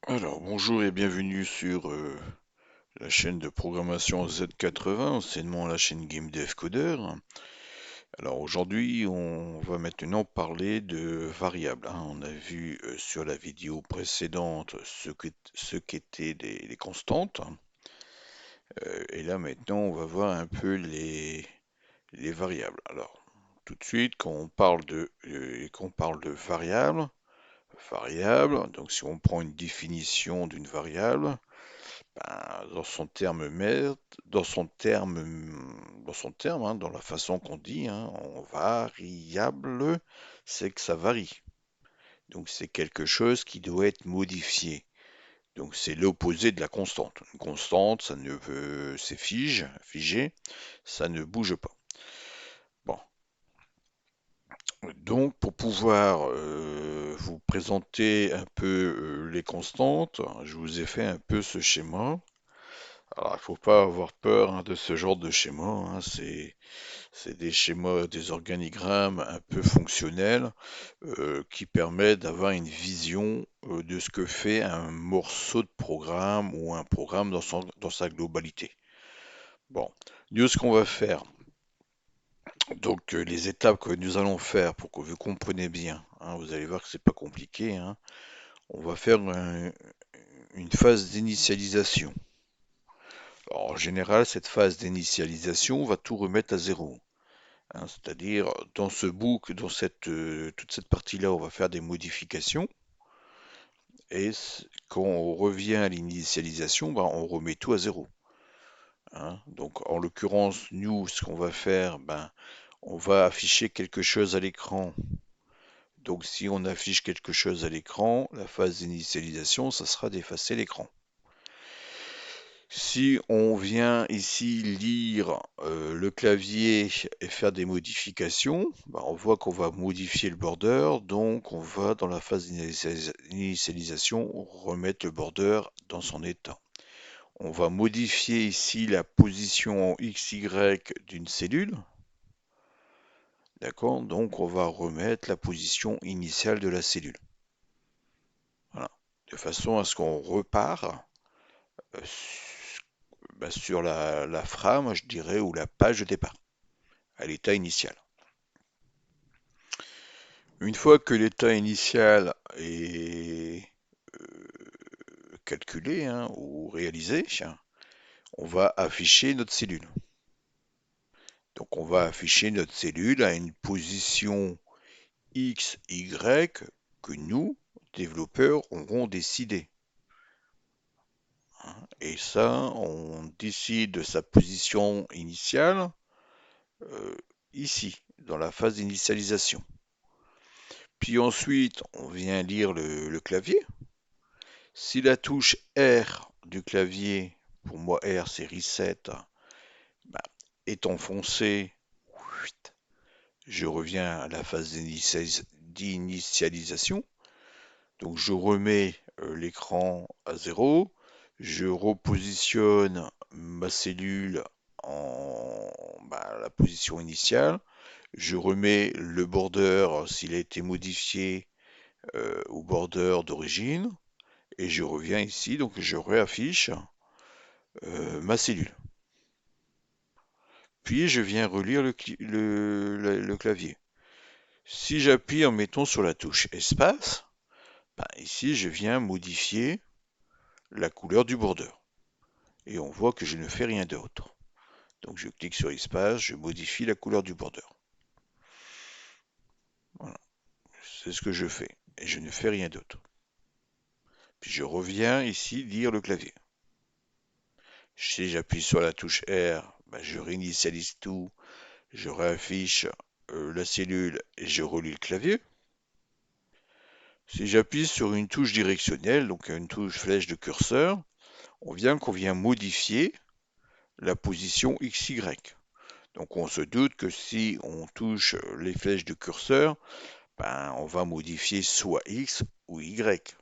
Alors, bonjour et bienvenue sur la chaîne de programmation Z80, anciennement la chaîne Game Dev Coder. Alors aujourd'hui, on va maintenant parler de variables, hein. On a vu sur la vidéo précédente ce qu'étaient les constantes. Et là maintenant, on va voir un peu les variables. Alors, tout de suite, quand on parle de variable, donc si on prend une définition d'une variable, ben, dans son terme, hein, dans la façon qu'on dit, hein, en variable, c'est que ça varie. Donc c'est quelque chose qui doit être modifié. Donc c'est l'opposé de la constante. Une constante, ça ne veut, c'est figé, ça ne bouge pas. Bon, donc pour pouvoir vous présenter un peu les constantes, je vous ai fait un peu ce schéma. Alors, il faut pas avoir peur, hein, de ce genre de schéma, hein. C'est des schémas, des organigrammes un peu fonctionnels qui permettent d'avoir une vision de ce que fait un morceau de programme ou un programme dans sa globalité. Bon, nous, ce qu'on va faire, donc les étapes que nous allons faire pour que vous compreniez bien, hein, vous allez voir que c'est pas compliqué, hein. On va faire une phase d'initialisation. Alors, en général, cette phase d'initialisation va tout remettre à zéro, hein. C'est-à-dire, dans ce book, toute cette partie-là, on va faire des modifications. Et quand on revient à l'initialisation, ben, on remet tout à zéro, hein. Donc, en l'occurrence, nous, ce qu'on va faire, ben, on va afficher quelque chose à l'écran. Donc, si on affiche quelque chose à l'écran, la phase d'initialisation, ça sera d'effacer l'écran. Si on vient ici lire le clavier et faire des modifications, bah, on voit qu'on va modifier le border, donc on va dans la phase d'initialisation remettre le border dans son état. On va modifier ici la position en XY d'une cellule, d'accord? Donc on va remettre la position initiale de la cellule. Voilà. De façon à ce qu'on repart euh, sur la frame, je dirais, ou la page de départ, à l'état initial. Une fois que l'état initial est calculé, hein, ou réalisé, on va afficher notre cellule. Donc on va afficher notre cellule à une position X, Y que nous, développeurs, aurons décidé, hein. Et ça, on décide de sa position initiale euh, ici, dans la phase d'initialisation. Puis ensuite, on vient lire le clavier. Si la touche R du clavier, pour moi R c'est reset, bah, est enfoncée, je reviens à la phase d'initialisation. Donc je remets l'écran à zéro, je repositionne ma cellule en la position initiale, je remets le border s'il a été modifié au border d'origine, et je reviens ici, donc je réaffiche ma cellule. Puis je viens relire le clavier. Si j'appuie en mettant sur la touche espace, ben ici je viens modifier la couleur du border. Et on voit que je ne fais rien d'autre. Donc je clique sur espace, je modifie la couleur du border. Voilà, c'est ce que je fais. Et je ne fais rien d'autre. Puis je reviens ici lire le clavier. Si j'appuie sur la touche R, ben je réinitialise tout, je réaffiche la cellule et je relis le clavier. Si j'appuie sur une touche directionnelle, donc une touche flèche de curseur, qu'on vient modifier la position XY. Donc on se doute que si on touche les flèches de curseur, ben, on va modifier soit X ou Y,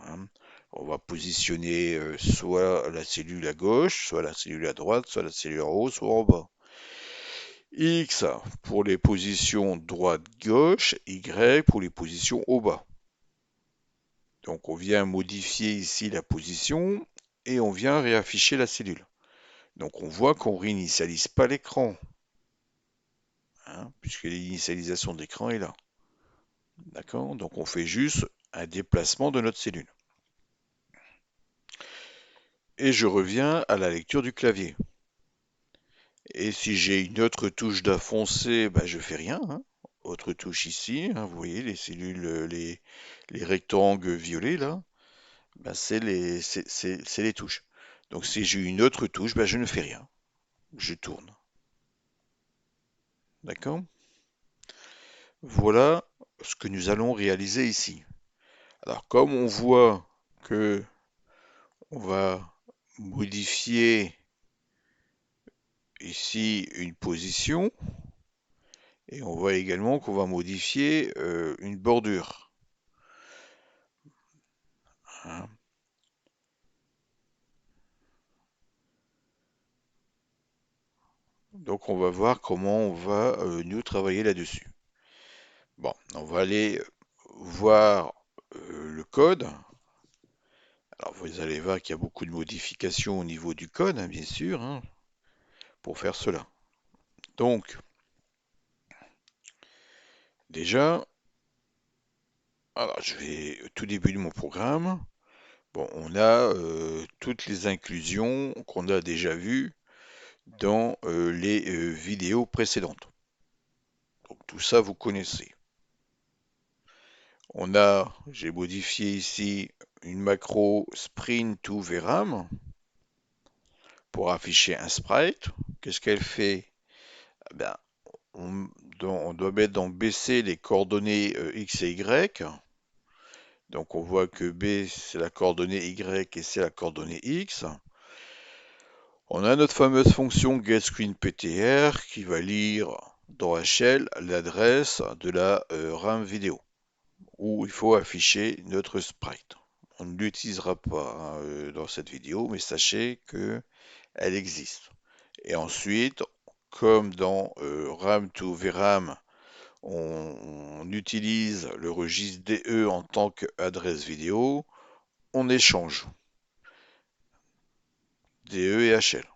hein. On va positionner soit la cellule à gauche, soit la cellule à droite, soit la cellule en haut, soit en bas. X pour les positions droite-gauche, Y pour les positions au bas. Donc on vient modifier ici la position et on vient réafficher la cellule. Donc on voit qu'on réinitialise pas l'écran, hein, puisque l'initialisation d'écran est là. D'accord? Donc on fait juste un déplacement de notre cellule. Et je reviens à la lecture du clavier. Et si j'ai une autre touche d'affoncé, bah, je fais rien, hein. Autre touche ici, hein, vous voyez les cellules, les rectangles violets là, bah, c'est les touches. Donc si j'ai une autre touche, bah, je ne fais rien, je tourne. D'accord? Voilà ce que nous allons réaliser ici. Alors comme on voit que on va modifier ici une position, et on voit également qu'on va modifier une bordure, hein. Donc on va voir comment on va nous travailler là-dessus. Bon, on va aller voir le code. Alors vous allez voir qu'il y a beaucoup de modifications au niveau du code, hein, bien sûr, hein, pour faire cela. Donc déjà, alors je vais au tout début de mon programme. Bon, on a toutes les inclusions qu'on a déjà vues dans les vidéos précédentes. Donc tout ça vous connaissez. J'ai modifié ici une macro sprint to VRAM pour afficher un sprite. Qu'est-ce qu'elle fait? Eh ben, on, on doit mettre dans BC les coordonnées X et Y. Donc on voit que B c'est la coordonnée Y et c'est la coordonnée X. On a notre fameuse fonction getScreenPTR qui va lire dans HL l'adresse de la RAM vidéo où il faut afficher notre sprite. On ne l'utilisera pas hein, dans cette vidéo, mais sachez que elle existe. Et ensuite, comme dans RAM to VRAM, on utilise le registre DE en tant qu'adresse vidéo, on échange DE et HL.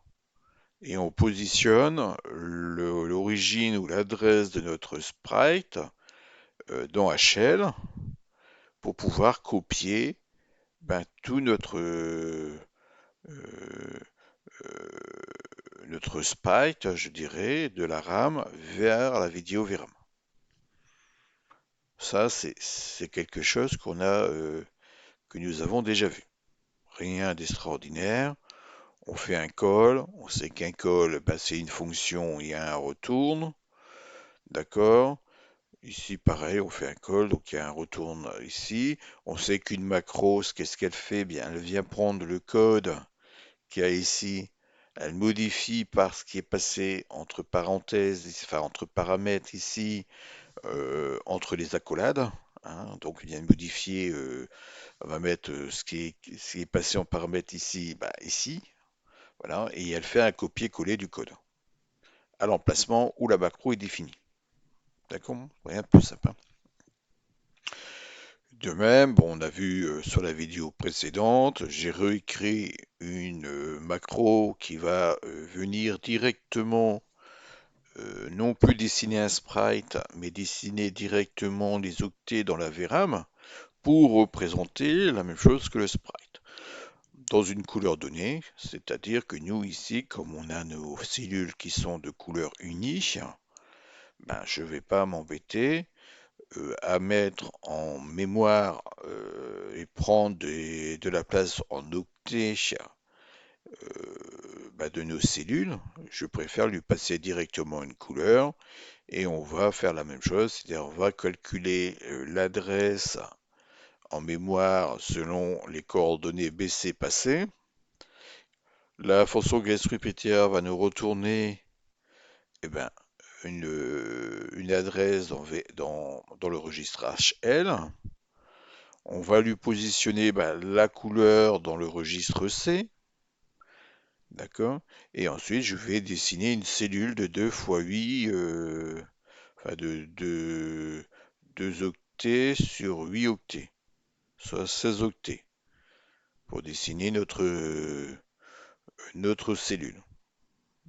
Et on positionne l'origine ou l'adresse de notre sprite dans HL pour pouvoir copier ben, tout notre sprite, je dirais, de la RAM vers la vidéo VRAM. Ça, c'est quelque chose que nous avons déjà vu. Rien d'extraordinaire. On fait un call. On sait qu'un call, ben, c'est une fonction, il y a un retourne. D'accord? Ici, pareil, on fait un call, donc il y a un retourne ici. On sait qu'une macro, qu'est-ce qu'elle fait? Bien, elle vient prendre le code qu'il y a ici, elle modifie par ce qui est passé entre parenthèses, enfin entre paramètres ici, entre les accolades, hein. Donc il vient de modifier, on va mettre ce qui est passé en paramètres ici, bah, ici, voilà, et elle fait un copier-coller du code à l'emplacement où la macro est définie. D'accord? Rien de plus simple, hein. De même, bon, on a vu sur la vidéo précédente, j'ai réécrit une macro qui va venir directement non plus dessiner un sprite, mais dessiner directement les octets dans la VRAM pour représenter la même chose que le sprite dans une couleur donnée, c'est-à-dire que nous ici, comme on a nos cellules qui sont de couleur unie, ben, je ne vais pas m'embêter à mettre en mémoire et prendre de la place en octets bah, de nos cellules. Je préfère lui passer directement une couleur et on va faire la même chose, c'est-à-dire on va calculer l'adresse en mémoire selon les coordonnées BC passées. La fonction getRepeater va nous retourner eh ben, une adresse dans le registre HL. On va lui positionner ben, la couleur dans le registre C. D'accord? Et ensuite, je vais dessiner une cellule de 2 fois 8, enfin de 2 octets sur 8 octets. soit 16 octets pour dessiner notre cellule.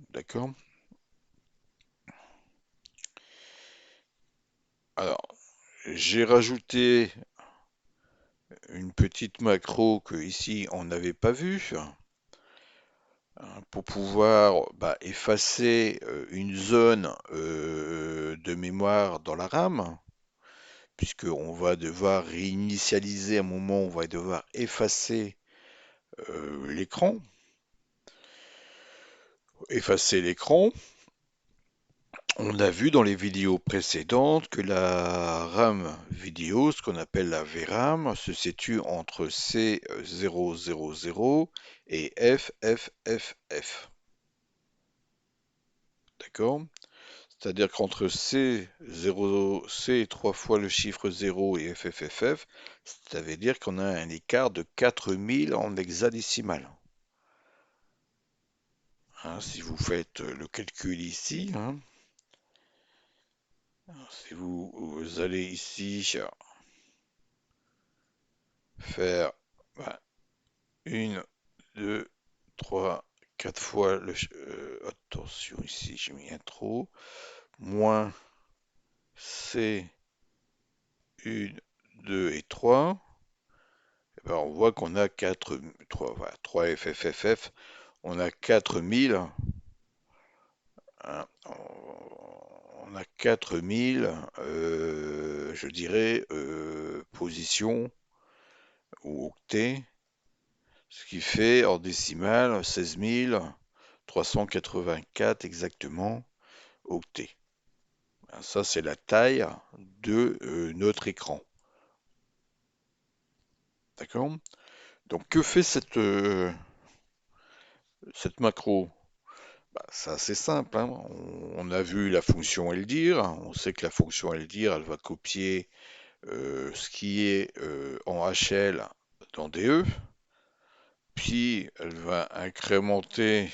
D'accord? Alors, j'ai rajouté une petite macro que ici on n'avait pas vue, hein, pour pouvoir effacer une zone de mémoire dans la RAM, puisqu'on va devoir réinitialiser un moment, on va devoir effacer l'écran. Effacer l'écran. On a vu dans les vidéos précédentes que la RAM vidéo, ce qu'on appelle la VRAM, se situe entre C000 et FFFF. D'accord? C'est-à-dire qu'entre C0, C 3 fois le chiffre 0 et FFFF, ça veut dire qu'on a un écart de 4000 en hexadécimal. Hein, si vous faites le calcul ici, hein, si vous allez ici faire bah, une, deux, trois, quatre fois le... attention, ici j'ai mis un trop. Moins C, 1, 2 et 3. Eh ben, on voit qu'on a 4, 3, voilà, 3 FFFF. On a 4000. Hein, on a 4000, je dirais, positions ou octets, ce qui fait en décimale 16 384 exactement octets. Ça, c'est la taille de notre écran. D'accord? Donc, que fait cette macro? C'est assez simple, hein. On a vu la fonction LDIR. On sait que la fonction LDIR, elle va copier ce qui est en HL dans DE. Puis, elle va incrémenter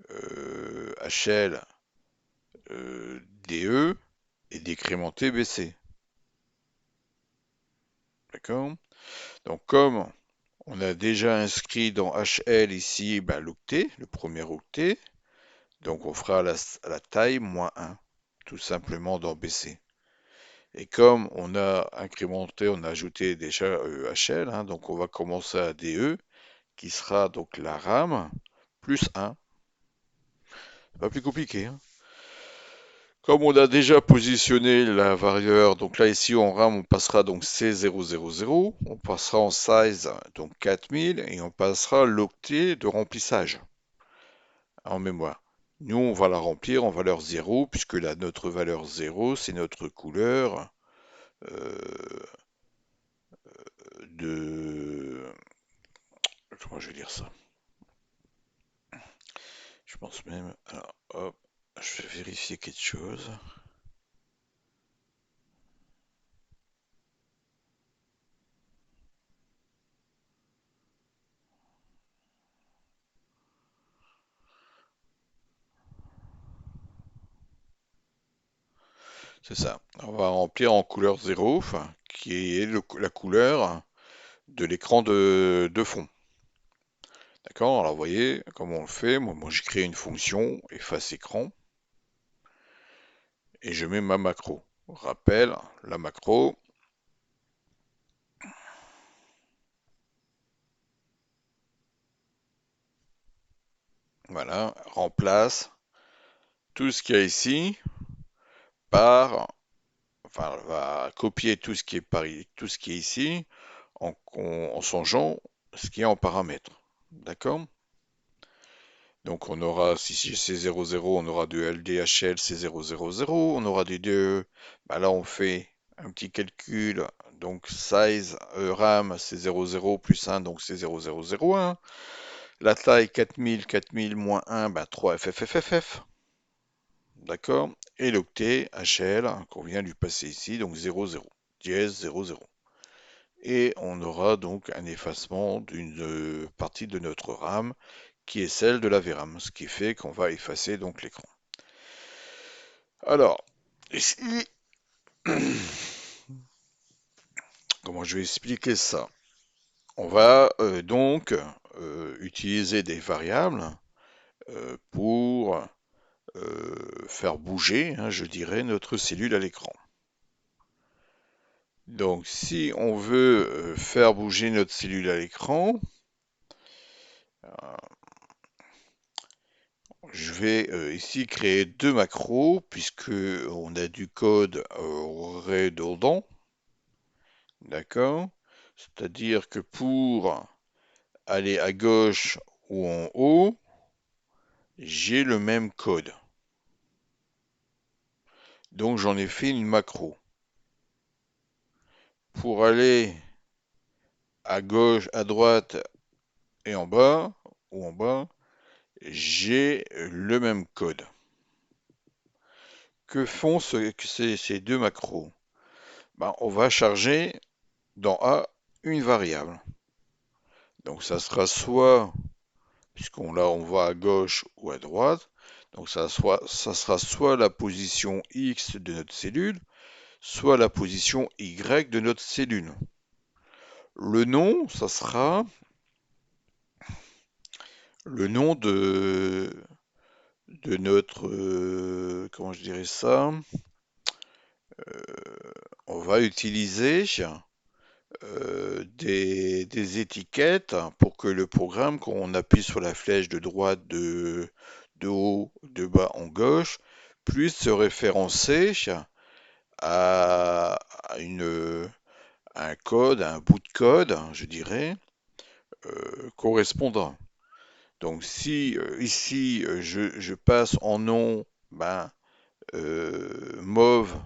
HL DE et décrémenter BC. D'accord? Donc, comme on a déjà inscrit dans HL ici l'octet, le premier octet, donc on fera la taille moins 1, tout simplement dans BC. Et comme on a incrémenté, on a ajouté déjà HL, hein, donc on va commencer à DE, qui sera donc la RAM plus 1. C'est pas plus compliqué, hein. Comme on a déjà positionné la varieur, donc là ici en RAM on passera donc C000, on passera en size donc 4000 et on passera l'octet de remplissage en mémoire. Nous on va la remplir en valeur 0 puisque notre valeur 0 c'est notre couleur euh, de... Comment je vais dire ça? Je pense même... Alors hop, je vais vérifier quelque chose. C'est ça. On va remplir en couleur 0, enfin, qui est la couleur de l'écran de fond. D'accord? Alors, vous voyez comment on le fait. Moi j'ai créé une fonction efface écran et je mets ma macro. Rappel, la macro. Voilà, remplace tout ce qu'il y a ici par, enfin, elle va copier tout ce qui est tout ce qui est ici en changeant ce qui est en paramètres. D'accord? Donc on aura, si c'est 00, on aura de LDHL, c'est 000, on aura des deux. Là on fait un petit calcul, donc size RAM c'est 00 plus 1, donc c'est 0001. La taille 4000, 4000 moins 1, 3 FFFFF. D'accord? Et l'octet HL qu'on vient lui passer ici, donc 00, dièse 00. Et on aura donc un effacement d'une partie de notre RAM qui est celle de la VRAM, ce qui fait qu'on va effacer donc l'écran. Alors, ici, Comment je vais expliquer ça? On va donc utiliser des variables pour faire bouger, hein, je dirais, notre cellule à l'écran. Donc, si on veut faire bouger notre cellule à l'écran, je vais ici créer deux macros puisque on a du code redondant, d'accord? C'est-à-dire que pour aller à gauche ou en haut, j'ai le même code. Donc j'en ai fait une macro. Pour aller à gauche, à droite et en bas, ou en bas, j'ai le même code. Que font ces deux macros? Ben, on va charger dans A une variable. Donc ça sera soit, puisqu'on là on va à gauche ou à droite, donc ça sera soit la position X de notre cellule, soit la position Y de notre cellule. Le nom, ça sera le nom de notre, comment je dirais ça, on va utiliser des étiquettes pour que le programme, quand on appuie sur la flèche de droite, de haut, de bas en gauche, puisse se référencer à, un code, à un bout de code, je dirais, correspondant. Donc si ici je passe en nom ben, mauve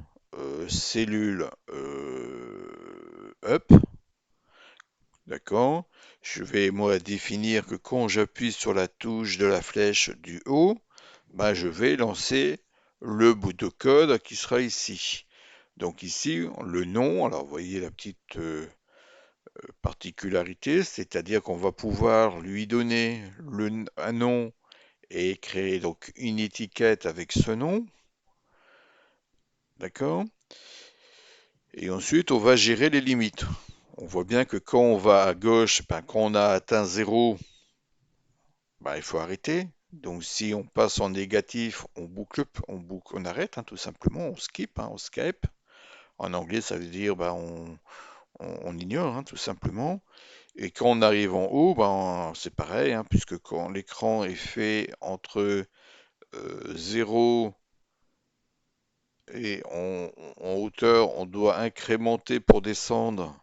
cellule up, d'accord? Je vais moi définir que quand j'appuie sur la touche de la flèche du haut, ben, je vais lancer le bout de code qui sera ici. Donc ici, le nom, alors vous voyez la petite particularité, c'est-à-dire qu'on va pouvoir lui donner un nom et créer donc une étiquette avec ce nom, d'accord? Et ensuite, on va gérer les limites. On voit bien que quand on va à gauche, ben, quand on a atteint 0, ben, il faut arrêter. Donc si on passe en négatif, on arrête hein, tout simplement, on skip, hein, on skype. En anglais, ça veut dire ben, on ignore hein, tout simplement. Et quand on arrive en haut, ben, c'est pareil, hein, puisque quand l'écran est fait entre 0 et en hauteur, on doit incrémenter pour descendre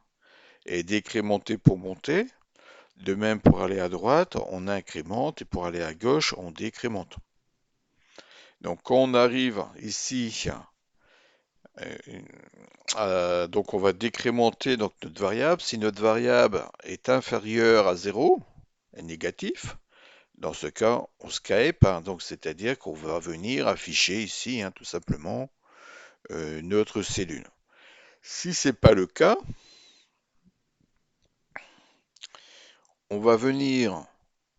et décrémenter pour monter. De même, pour aller à droite, on incrémente et pour aller à gauche, on décrémente. Donc, quand on arrive ici, donc on va décrémenter donc, notre variable. Si notre variable est inférieure à 0, est négatif, dans ce cas, on skype, hein, donc c'est-à-dire qu'on va venir afficher ici, hein, tout simplement, notre cellule. Si ce n'est pas le cas, on va venir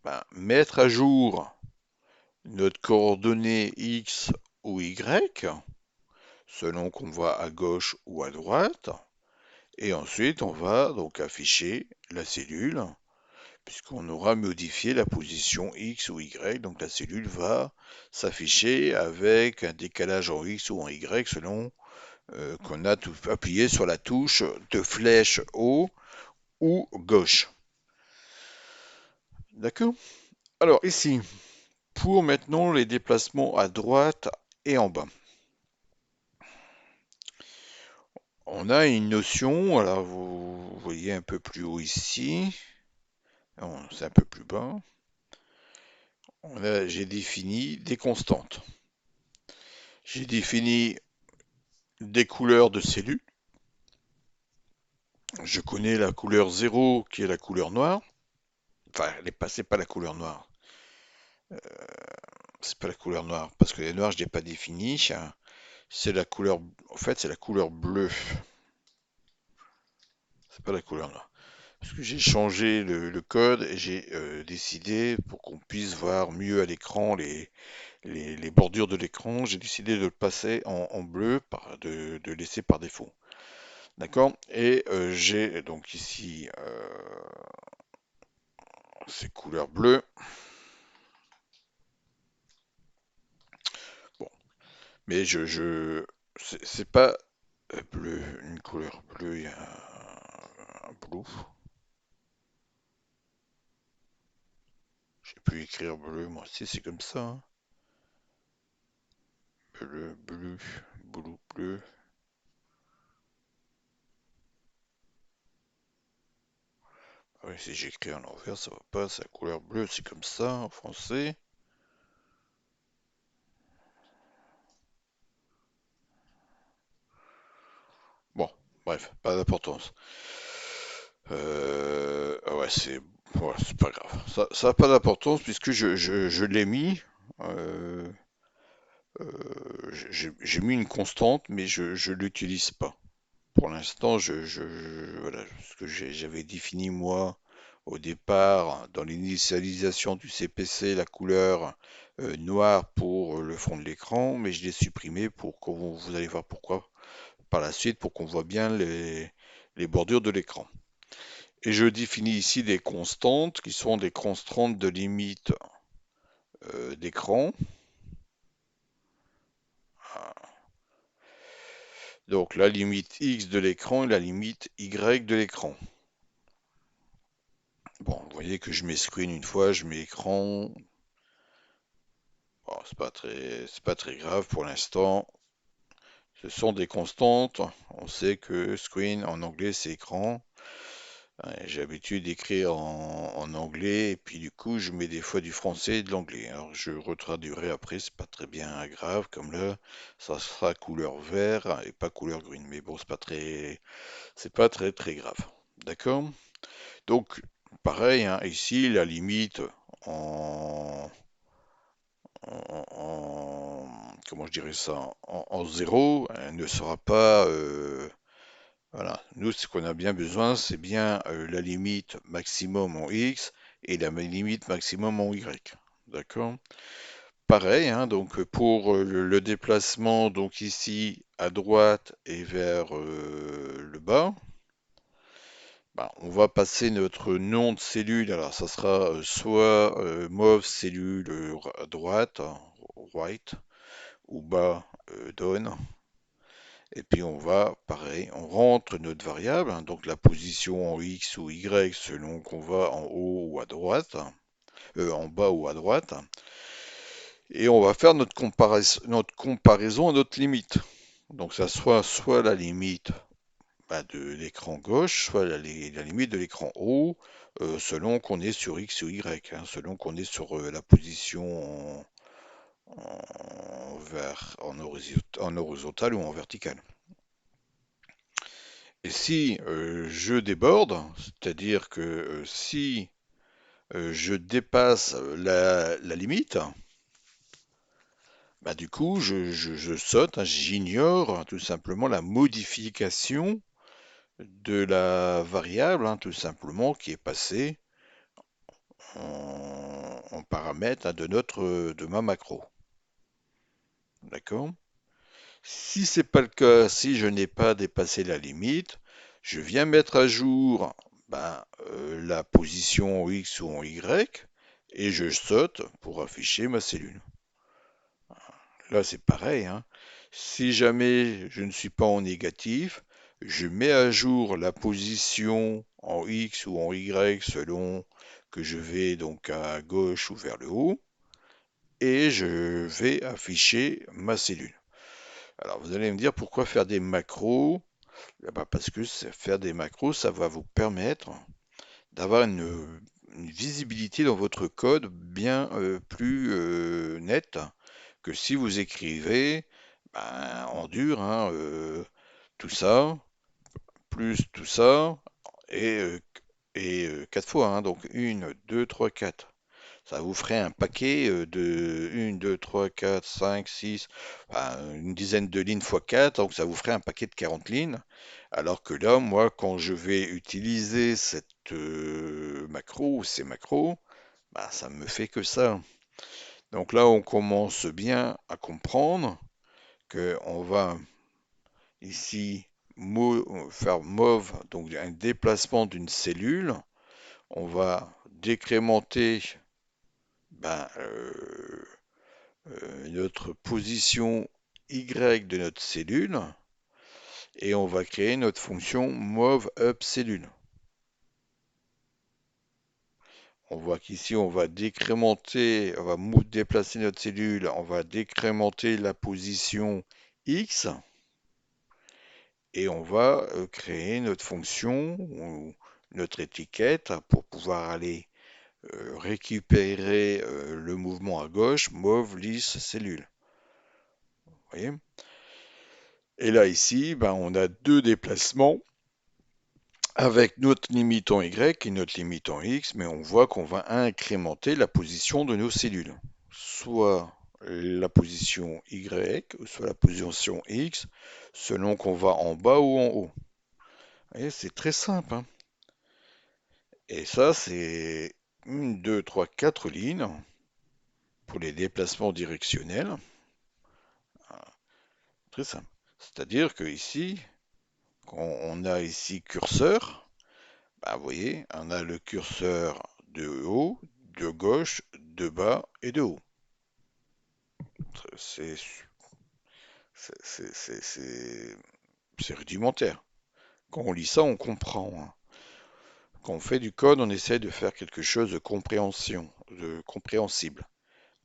ben, mettre à jour notre coordonnée X ou Y, selon qu'on va à gauche ou à droite, et ensuite on va donc afficher la cellule, puisqu'on aura modifié la position X ou Y, donc la cellule va s'afficher avec un décalage en X ou en Y selon qu'on a appuyé sur la touche de flèche haut ou gauche. D'accord? Alors ici, pour maintenant les déplacements à droite et en bas. On a une notion, alors vous voyez un peu plus haut ici, c'est un peu plus bas. J'ai défini des constantes. J'ai défini des couleurs de cellules. Je connais la couleur 0 qui est la couleur noire. Enfin, c'est pas la couleur noire. C'est pas la couleur noire parce que les noirs je l'ai pas défini. C'est la couleur, en fait, c'est la couleur bleue. C'est pas la couleur noire. Parce que j'ai changé le code et j'ai décidé pour qu'on puisse voir mieux à l'écran les bordures de l'écran, j'ai décidé de le passer en bleu, de laisser par défaut. D'accord? Et j'ai donc ici ces couleurs bleues. Bon, mais c'est pas bleu, une couleur bleue, il y a un blue. J'ai pu écrire bleu, moi aussi, c'est comme ça, hein. Bleu, bleu, bleu, bleu. Ah oui, si j'écris en envers, ça va pas, c'est la couleur bleue, c'est comme ça en français. Bon, bref, pas d'importance. Ah ouais, c'est pas grave. Ça a pas d'importance puisque je l'ai mis. Euh, j'ai mis une constante, mais je l'utilise pas. Pour l'instant, voilà, ce que j'avais défini moi au départ dans l'initialisation du CPC, la couleur noire pour le fond de l'écran, mais je l'ai supprimé pour que vous allez voir pourquoi par la suite, pour qu'on voit bien les bordures de l'écran. Et je définis ici des constantes qui sont des constantes de limite d'écran. Donc la limite X de l'écran et la limite Y de l'écran. Bon, vous voyez que je mets screen une fois, je mets écran. Bon, c'est pas très grave pour l'instant. Ce sont des constantes. On sait que screen en anglais c'est écran. J'ai l'habitude d'écrire en anglais et puis du coup je mets des fois du français et de l'anglais. Alors je retraduirai après, c'est pas très bien grave. Comme là, ça sera couleur vert et pas couleur green. Mais bon, c'est pas très très grave. D'accord? Donc pareil, hein, ici la limite en, comment je dirais ça, en zéro, elle ne sera pas, voilà. Nous, ce qu'on a bien besoin, c'est bien la limite maximum en x et la limite maximum en y. D'accord? Pareil, hein, donc pour le déplacement, donc ici à droite et vers le bas, bah, on va passer notre nom de cellule. Alors, ça sera soit mauve cellule à droite, right, ou bas down. Et puis on va, pareil, on rentre notre variable, hein, donc la position en X ou Y selon qu'on va en haut ou à droite, en bas ou à droite, et on va faire notre comparaison à notre limite. Donc ça soit la limite bah, de l'écran gauche, soit la limite de l'écran haut, selon qu'on est sur X ou Y, hein, selon qu'on est sur la position en horizontal ou en vertical. Et si je déborde, c'est-à-dire que si je dépasse la limite, bah du coup je saute, hein, j'ignore tout simplement la modification de la variable, hein, tout simplement qui est passée en paramètre, hein, de ma macro. D'accord? Si c'est pas le cas, si je n'ai pas dépassé la limite, je viens mettre à jour ben, la position en X ou en Y et je saute pour afficher ma cellule. Là, c'est pareil, hein. Si jamais je ne suis pas en négatif, je mets à jour la position en X ou en Y selon que je vais donc à gauche ou vers le haut et je vais afficher ma cellule. Alors vous allez me dire pourquoi faire des macros? Eh ben, parce que faire des macros, ça va vous permettre d'avoir une visibilité dans votre code bien plus nette que si vous écrivez ben, en dur, hein, tout ça, plus tout ça, et, euh, et 4 fois, hein, donc une, 2, 3, 4. Ça vous ferait un paquet de 1, 2, 3, 4, 5, 6, une dizaine de lignes fois 4, donc ça vous ferait un paquet de 40 lignes. Alors que là, moi, quand je vais utiliser cette macro ou ces macros, bah, ça me fait que ça. Donc là, on commence bien à comprendre que on va ici. faire move, donc un déplacement d'une cellule. On va décrémenter ben, notre position Y de notre cellule et on va créer notre fonction move up cellule. On voit qu'ici on va décrémenter, on va déplacer notre cellule, on va décrémenter la position X et on va créer notre fonction ou notre étiquette pour pouvoir aller récupérer le mouvement à gauche, move lisse cellule. Vous voyez? Et là ici, ben, on a deux déplacements avec notre limite en Y et notre limite en X, mais on voit qu'on va incrémenter la position de nos cellules. Soit la position Y, soit la position X, selon qu'on va en bas ou en haut. Et c'est très simple, hein. Et ça, c'est une, deux, trois, quatre lignes pour les déplacements directionnels. Très simple. C'est-à-dire que ici, quand on a ici curseur, bah, vous voyez, on a le curseur de haut, de gauche, de bas et de haut. C'est c'est rudimentaire. Quand on lit ça, on comprend, hein. Quand on fait du code, on essaie de faire quelque chose de compréhension, de compréhensible.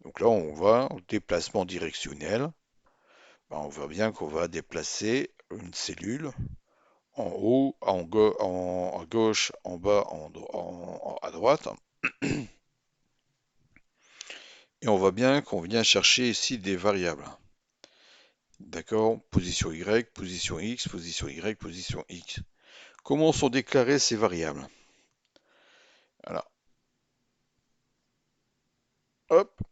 Donc là, on va au déplacement directionnel. Bah, on voit bien qu'on va déplacer une cellule en haut, à gauche, en bas, à droite. Et on voit bien qu'on vient chercher ici des variables. D'accord? Position Y, position X, position Y, position X. Comment sont déclarées ces variables? Alors, hop,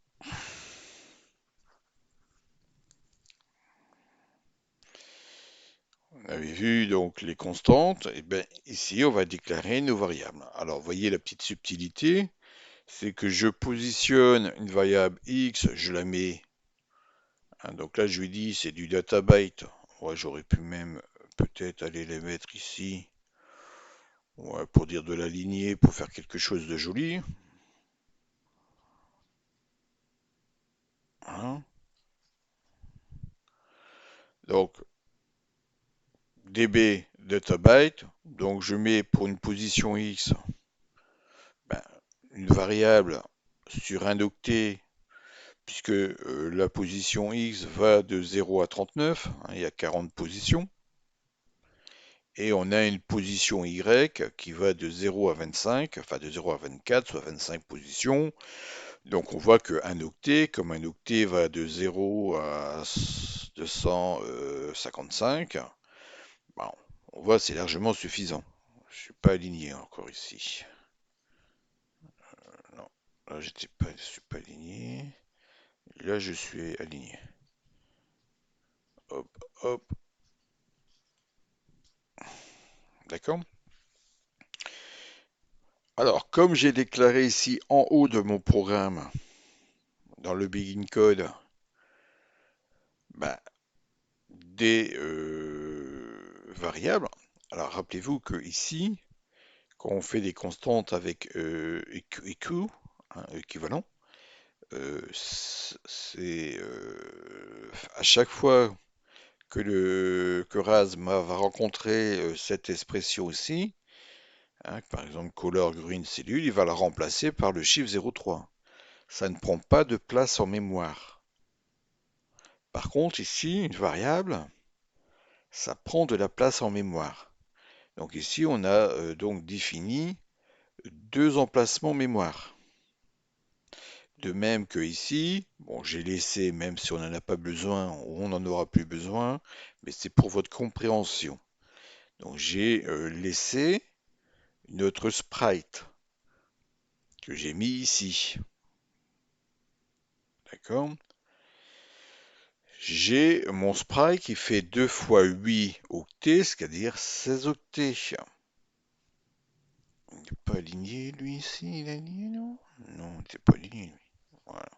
on avait vu donc les constantes. Et bien ici, on va déclarer nos variables. Alors, vous voyez la petite subtilité, c'est que je positionne une variable X, je la mets. Hein, donc là, je lui dis c'est du data byte. Ouais, j'aurais pu même peut-être aller les mettre ici. Ouais, pour dire de l'aligner, pour faire quelque chose de joli. Hein. Donc, db data byte. Donc, je mets pour une position X ben, une variable sur un octet, puisque la position X va de 0 à 39. Hein, il y a 40 positions. Et on a une position Y qui va de 0 à 25, enfin de 0 à 24, soit 25 positions. Donc on voit qu'un octet, comme un octet va de 0 à 255, bon, on voit c'est largement suffisant. Je suis pas aligné encore ici. Non, là je suis pas aligné. Là je suis aligné. Hop, hop, d'accord. Alors comme j'ai déclaré ici en haut de mon programme, dans le begin code, ben, des variables. Alors rappelez-vous que ici, quand on fait des constantes avec EQ, hein, équivalent, c'est à chaque fois que Raz va rencontrer cette expression ici, hein, par exemple color green cellule, il va la remplacer par le chiffre 0,3. Ça ne prend pas de place en mémoire. Par contre, ici, une variable, ça prend de la place en mémoire. Donc ici, on a donc défini deux emplacements mémoire. De même que ici, bon, j'ai laissé, même si on n'en a pas besoin, on n'en aura plus besoin, mais c'est pour votre compréhension. Donc j'ai laissé notre sprite que j'ai mis ici. D'accord? J'ai mon sprite qui fait 2 fois 8 octets, c'est-à-dire 16 octets. Il n'est pas aligné lui ici, il est aligné non? Non, il n'est pas aligné lui. Voilà.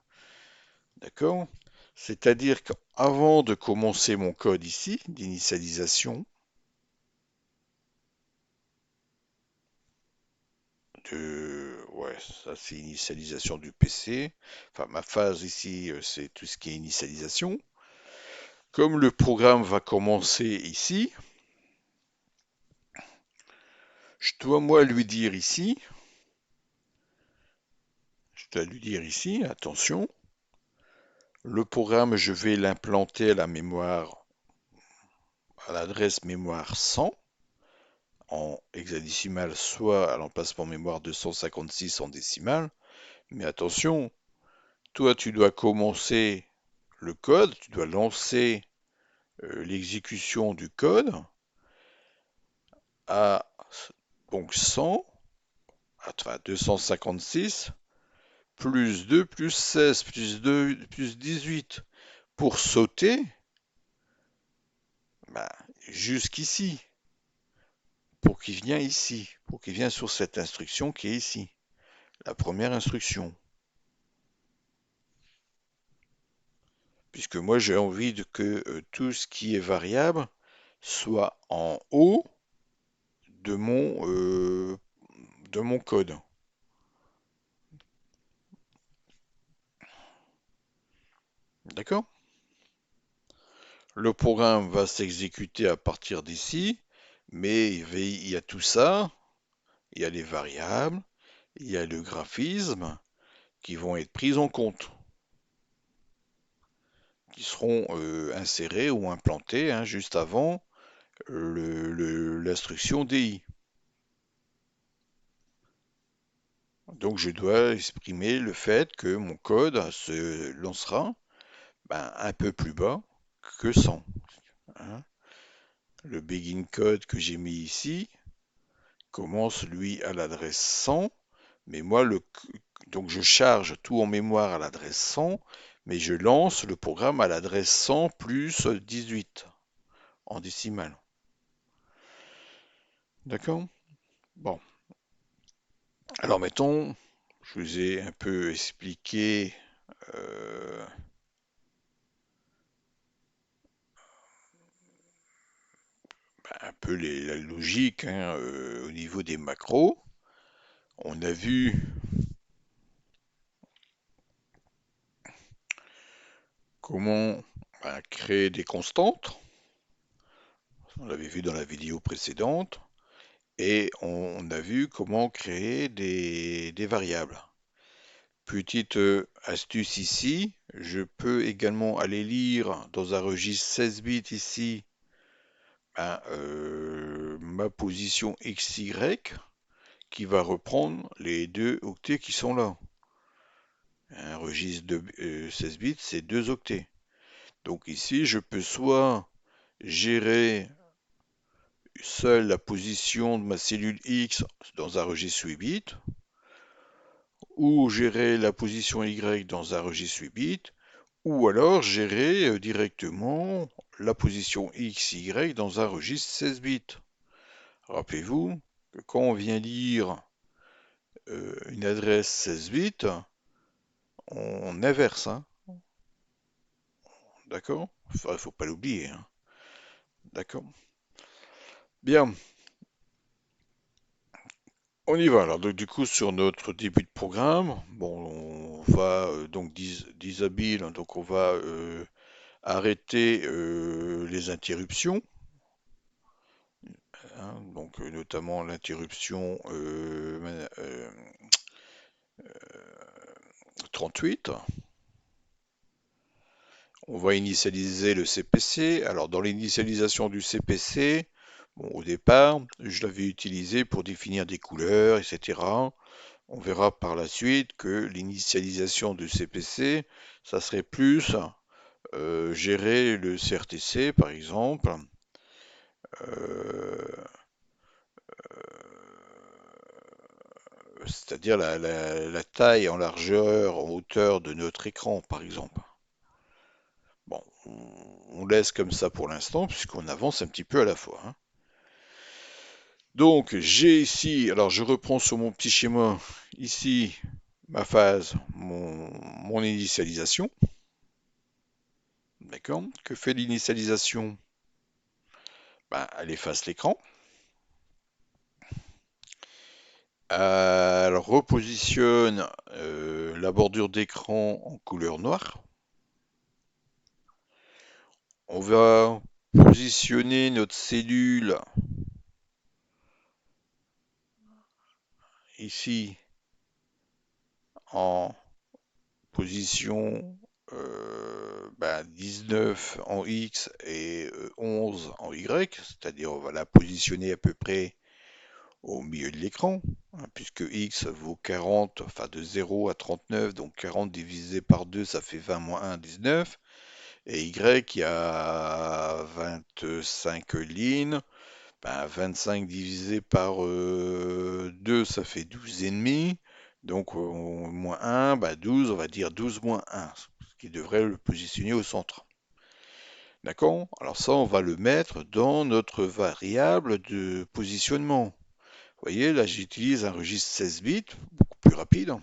D'accord? C'est-à-dire qu'avant de commencer mon code ici, d'initialisation, Ouais, ça c'est initialisation du PC. Enfin, ma phase ici, c'est tout ce qui est initialisation. Comme le programme va commencer ici, je dois moi lui dire ici, attention, le programme, je vais l'implanter à la mémoire, à l'adresse mémoire 100 en hexadécimal, soit à l'emplacement mémoire 256 en décimal. Mais attention, toi, tu dois commencer le code, tu dois lancer l'exécution du code à donc 100, enfin 256, plus 2, plus 16, plus 2, plus 18, pour sauter bah, jusqu'ici, pour qu'il vienne sur cette instruction qui est ici, la première instruction. Puisque moi j'ai envie que tout ce qui est variable soit en haut de de mon code. D'accord? Le programme va s'exécuter à partir d'ici, mais il y a tout ça, il y a les variables, il y a le graphisme qui vont être prises en compte, qui seront insérées ou implantées juste avant l'instruction DI. Donc je dois exprimer le fait que mon code se lancera un peu plus bas que 100. Hein. Le begin code que j'ai mis ici commence lui à l'adresse 100, mais moi donc je charge tout en mémoire à l'adresse 100, mais je lance le programme à l'adresse 100 plus 18 en décimale. D'accord? Bon. Alors mettons, je vous ai un peu expliqué un peu la logique au niveau des macros. On a vu comment créer des constantes. On l'avait vu dans la vidéo précédente. Et on a vu comment créer des variables. Petite astuce ici, je peux également aller lire dans un registre 16 bits ici ma position XY qui va reprendre les deux octets qui sont là. Un registre de 16 bits, c'est 2 octets. Donc ici, je peux soit gérer seule la position de ma cellule X dans un registre 8 bits, ou gérer la position Y dans un registre 8 bits, ou alors gérer directement la position X, Y dans un registre 16 bits. Rappelez-vous que quand on vient lire une adresse 16 bits, on inverse, hein, d'accord? Enfin, il faut pas l'oublier, hein, d'accord? Bien, on y va. Alors, donc, du coup, sur notre début de programme, bon, on va donc disable, donc on va arrêter les interruptions, hein, donc notamment l'interruption 38. On va initialiser le CPC. Alors dans l'initialisation du CPC, bon, au départ, je l'avais utilisé pour définir des couleurs, etc. On verra par la suite que l'initialisation du CPC, ça serait plus gérer le CRTC par exemple, euh, c'est-à-dire la taille en largeur, en hauteur de notre écran, par exemple. Bon, on laisse comme ça pour l'instant, puisqu'on avance un petit peu à la fois. Hein. Donc, j'ai ici, alors je reprends sur mon petit schéma, ici, ma phase, mon initialisation. D'accord? Que fait l'initialisation? Elle efface l'écran. Elle repositionne la bordure d'écran en couleur noire. On va positionner notre cellule ici en position 19 en X et 11 en Y, c'est-à-dire on va la positionner à peu près au milieu de l'écran, hein, puisque X vaut 40, enfin de 0 à 39, donc 40 divisé par 2, ça fait 20 moins 1, 19. Et Y, il y a 25 lignes. Ben, 25 divisé par 2, ça fait 12,5. Donc, moins 1, ben 12, on va dire 12 moins 1, ce qui devrait le positionner au centre. D'accord? Alors ça, on va le mettre dans notre variable de positionnement. Vous voyez, là, j'utilise un registre 16 bits, beaucoup plus rapide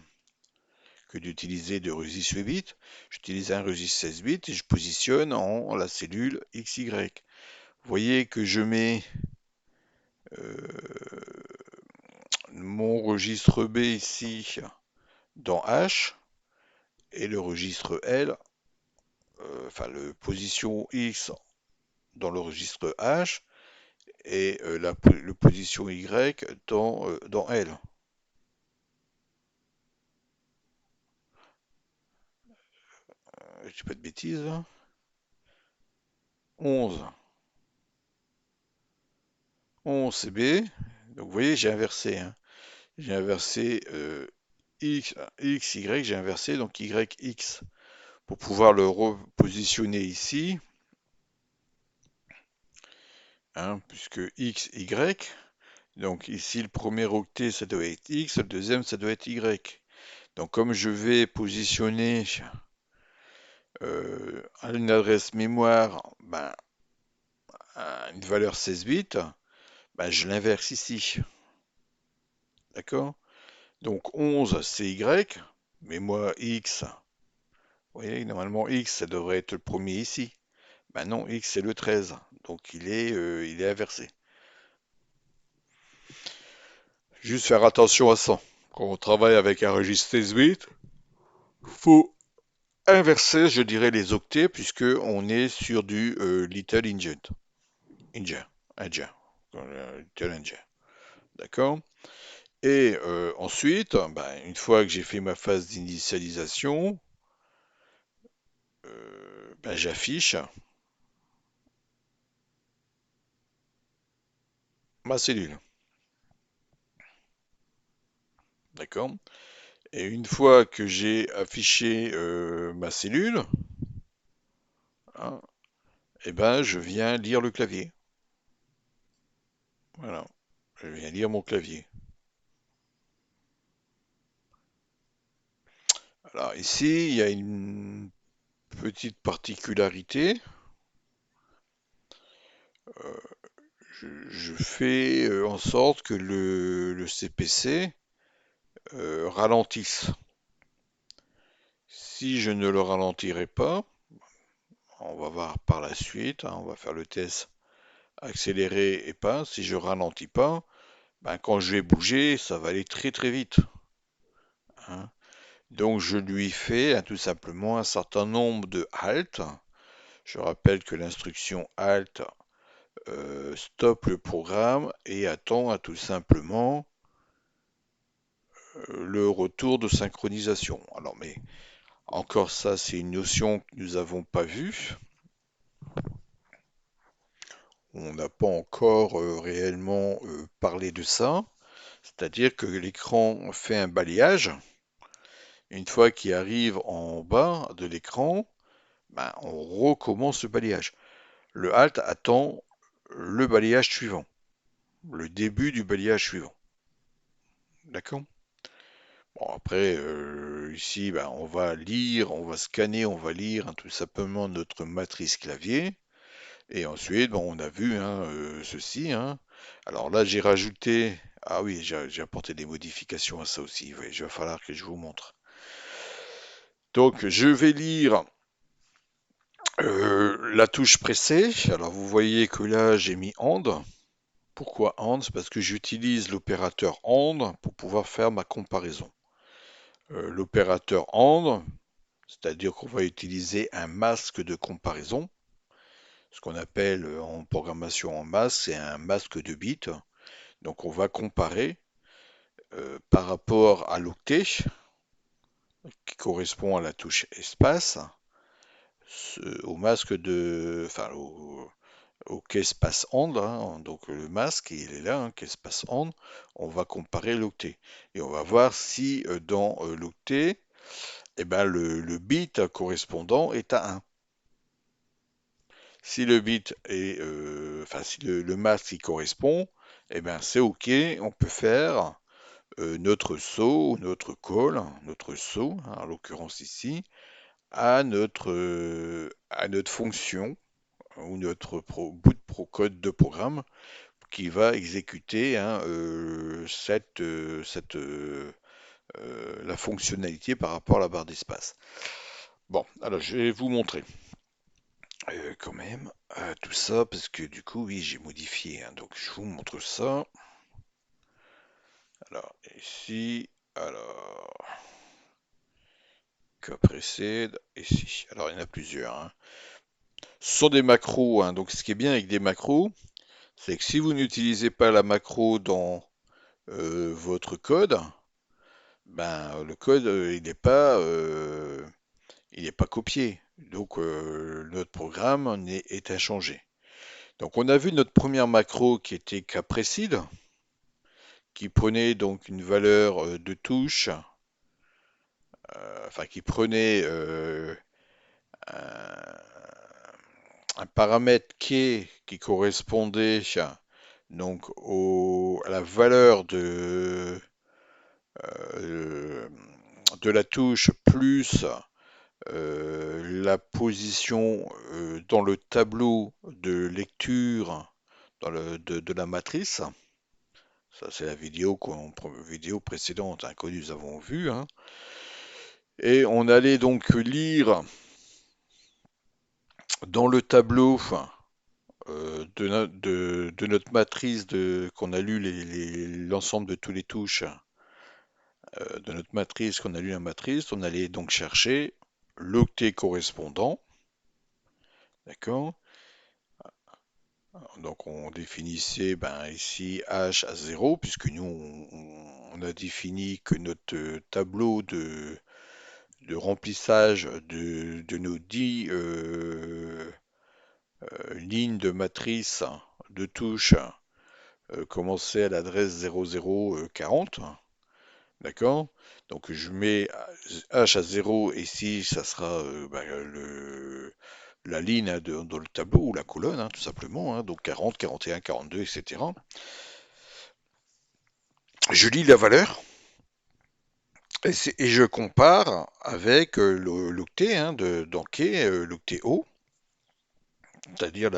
que d'utiliser de registre 8 bits. J'utilise un registre 16 bits et je positionne en la cellule XY. Vous voyez que je mets mon registre B ici dans H et le registre L, enfin le position X dans le registre H et le position Y dans L. Je dis pas de bêtises là. 11. 11 c'est B. Donc vous voyez, j'ai inversé, hein. J'ai inversé X, Y, j'ai inversé donc Y, X pour pouvoir le repositionner ici, hein, puisque X, Y. Donc ici, le premier octet, ça doit être X, le deuxième, ça doit être Y. Donc comme je vais positionner à une adresse mémoire à une valeur 16 bits, ben, je l'inverse ici. D'accord? Donc 11, c'est Y, mais moi X, vous voyez, normalement X, ça devrait être le premier ici. Ben non, X, c'est le 13, donc il est inversé. Juste faire attention à ça. Quand on travaille avec un registre 16 bits, faut inverser, je dirais, les octets, puisque on est sur du Little Ingent. Inger. Inger. Little Inger. D'accord? Et ensuite, ben, une fois que j'ai fait ma phase d'initialisation, ben, j'affiche ma cellule. D'accord? Et une fois que j'ai affiché ma cellule, hein, eh ben, je viens lire le clavier. Voilà. Je viens lire mon clavier. Alors ici, il y a une petite particularité. Euh, je fais en sorte que le CPC ralentisse. Si je ne le ralentirai pas, on va voir par la suite, hein, on va faire le test accéléré et pas. Si je ralentis pas, ben, quand je vais bouger, ça va aller très très vite, hein. Donc je lui fais tout simplement un certain nombre de halts. Je rappelle que l'instruction halt stoppe le programme et attend tout simplement le retour de synchronisation. Alors mais encore ça, c'est une notion que nous n'avons pas vue. On n'a pas encore réellement parlé de ça. C'est-à-dire que l'écran fait un balayage. Une fois qu'il arrive en bas de l'écran, ben, on recommence le balayage. Le halt attend le balayage suivant, le début du balayage suivant. D'accord? Bon, après, ici, ben, on va lire, on va scanner, on va lire tout simplement notre matrice clavier. Et ensuite, bon, on a vu hein, ceci, hein. Alors là, j'ai rajouté. Ah oui, j'ai apporté des modifications à ça aussi. Oui, il va falloir que je vous montre. Donc, je vais lire la touche pressée. Alors, vous voyez que là, j'ai mis AND. Pourquoi AND? C'est parce que j'utilise l'opérateur AND pour pouvoir faire ma comparaison. L'opérateur AND, c'est-à-dire qu'on va utiliser un masque de comparaison, ce qu'on appelle en programmation en masse, c'est un masque de bits. Donc on va comparer par rapport à l'octet, qui correspond à la touche espace, au masque de, enfin au qu'espace and, hein, donc le masque il est là, hein, qu'espace and, on va comparer l'octet et on va voir si dans l'octet, eh ben, le bit correspondant est à 1. Si le bit est, enfin si le masque y correspond, eh ben c'est OK, on peut faire notre saut, notre call, notre saut, hein, en l'occurrence ici, à notre fonction ou notre bout de code de programme qui va exécuter, hein, la fonctionnalité par rapport à la barre d'espace. Bon, alors je vais vous montrer quand même tout ça parce que du coup, oui, j'ai modifié, hein, donc je vous montre ça. Alors ici, alors que précède ici. Alors il y en a plusieurs, hein. Ce sont des macros, hein, donc ce qui est bien avec des macros, c'est que si vous n'utilisez pas la macro dans votre code, ben le code il n'est pas copié. Donc notre programme est inchangé. Donc on a vu notre première macro qui était caprécide, qui prenait donc une valeur de touche, enfin qui prenait un, un paramètre qui correspondait donc à la valeur euh, de la touche plus la position dans le tableau de lecture de la matrice. Ça, c'est la vidéo précédente, hein, que nous avons vue, hein. Et on allait donc lire dans le tableau de notre matrice qu'on a lu l'ensemble de toutes les touches de notre matrice, qu'on a lu la matrice, on allait donc chercher l'octet correspondant, d'accord? Donc on définissait ben, ici h à 0, puisque nous on a défini que notre tableau de remplissage de nos 10 lignes de matrice de touches commençait à l'adresse 0040, d'accord? Donc je mets h à 0 et ici ça sera ben, la ligne, hein, dans le tableau ou la colonne, hein, tout simplement, hein, donc 40, 41, 42, etc. Je lis la valeur et je compare avec l'octet, hein, d'Anké, l'octet O, c'est-à-dire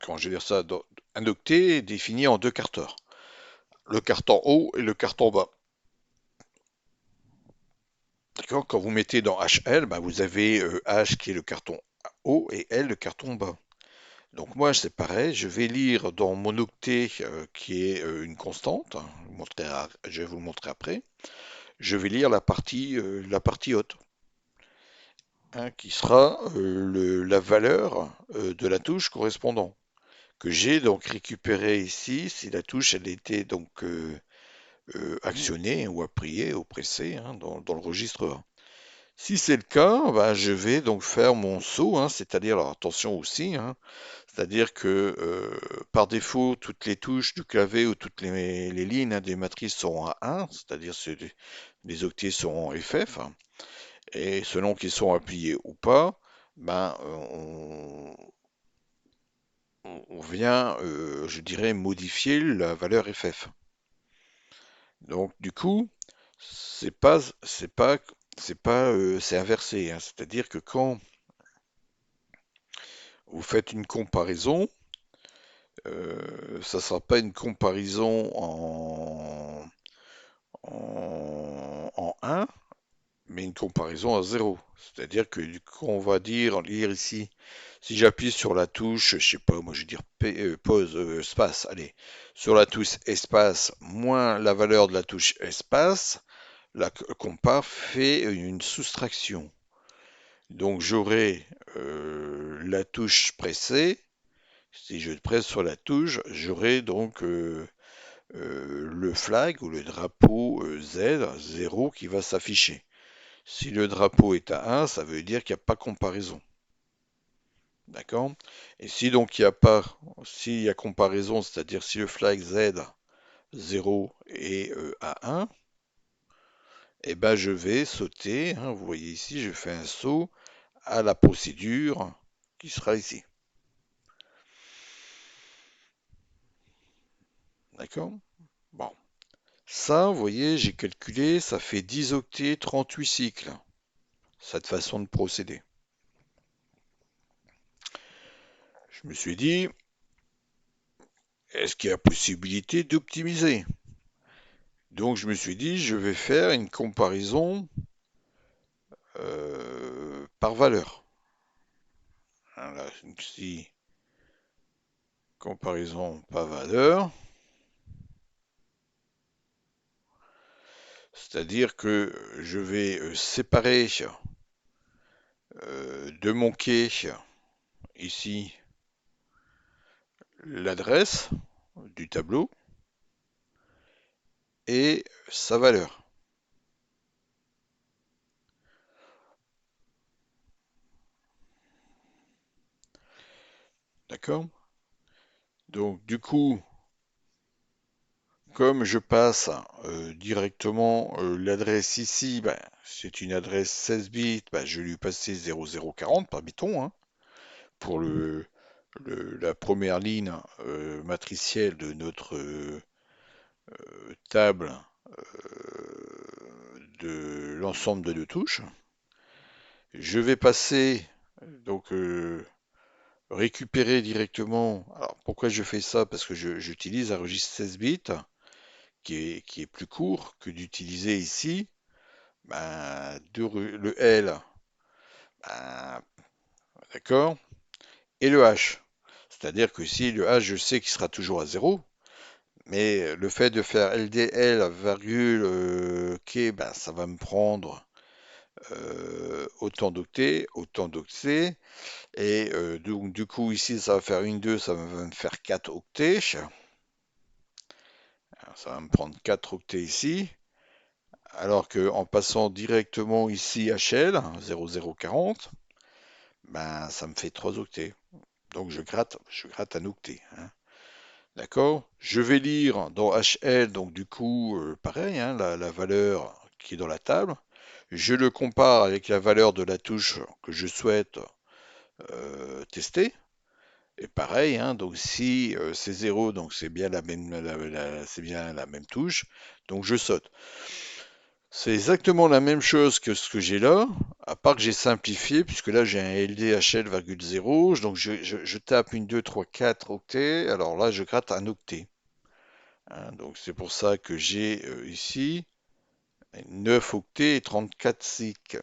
comment je vais dire ça, un octet est défini en deux carteurs, le carton haut et le carton bas. D'accord? Quand vous mettez dans HL, ben vous avez H qui est le carton haut et L le carton bas. Donc moi c'est pareil, je vais lire dans mon octet qui est une constante, hein, je vais vous le montrer après, je vais lire la partie haute, hein, qui sera la valeur de la touche correspondant, que j'ai donc récupéré ici si la touche elle était donc actionnée ou appuyée ou pressée, hein, dans le registre 1. Si c'est le cas, bah, je vais donc faire mon saut, hein, c'est-à-dire, alors attention aussi, hein, c'est-à-dire que par défaut, toutes les touches du clavier ou toutes les lignes, hein, des matrices sont à 1, c'est-à-dire les octets sont en FF, hein, et selon qu'ils sont appuyés ou pas, ben, on vient, je dirais, modifier la valeur FF. Donc du coup, c'est inversé, hein, c'est-à-dire que quand vous faites une comparaison, ça sera pas une comparaison en 1, mais une comparaison à zéro. C'est-à-dire que du coup, on va lire ici, si j'appuie sur la touche, je sais pas, moi je vais dire pause, espace, allez, sur la touche espace moins la valeur de la touche espace, la compare fait une soustraction. Donc j'aurai la touche pressée. Si je presse sur la touche, j'aurai donc le flag ou le drapeau Z 0 qui va s'afficher. Si le drapeau est à 1, ça veut dire qu'il n'y a pas comparaison. D'accord? Et si donc il n'y a pas, s'il y a comparaison, c'est-à-dire si le flag Z 0 est à 1, eh ben je vais sauter, hein, vous voyez ici, je fais un saut à la procédure qui sera ici. D'accord? Bon. Ça, vous voyez, j'ai calculé, ça fait 10 octets, 38 cycles, cette façon de procéder. Je me suis dit, est-ce qu'il y a possibilité d'optimiser? Donc je me suis dit, je vais faire une comparaison par valeur. Voilà, ici, comparaison par valeur, c'est-à-dire que je vais séparer de mon quai ici l'adresse du tableau et sa valeur. D'accord? Donc du coup, comme je passe directement l'adresse ici, ben, c'est une adresse 16 bits, ben, je vais lui passer 0040 par bêton, hein, pour la première ligne matricielle de notre table de l'ensemble de deux touches. Je vais passer, donc récupérer directement. Alors pourquoi je fais ça? Parce que j'utilise un registre 16 bits qui est plus court que d'utiliser ici ben, le L, ben, d'accord, et le H. C'est-à-dire que si le H, je sais qu'il sera toujours à zéro, mais le fait de faire LDL, virgule, K, ben, ça va me prendre autant d'octets, et donc du coup ici ça va faire une 2, ça va me faire 4 octets, ça va me prendre 4 octets ici, alors qu'en passant directement ici HL, 0040, ben ça me fait 3 octets. Donc je gratte un octet, hein. D'accord? Je vais lire dans HL, donc du coup, pareil, hein, la valeur qui est dans la table. Je le compare avec la valeur de la touche que je souhaite tester. Et pareil, hein, donc si c'est 0, donc c'est bien c'est bien la même touche, donc je saute. C'est exactement la même chose que ce que j'ai là, à part que j'ai simplifié, puisque là j'ai un LDHL,0, donc je tape une 2, 3, 4 octets, alors là je gratte un octet, hein. Donc c'est pour ça que j'ai ici 9 octets et 34 cycles.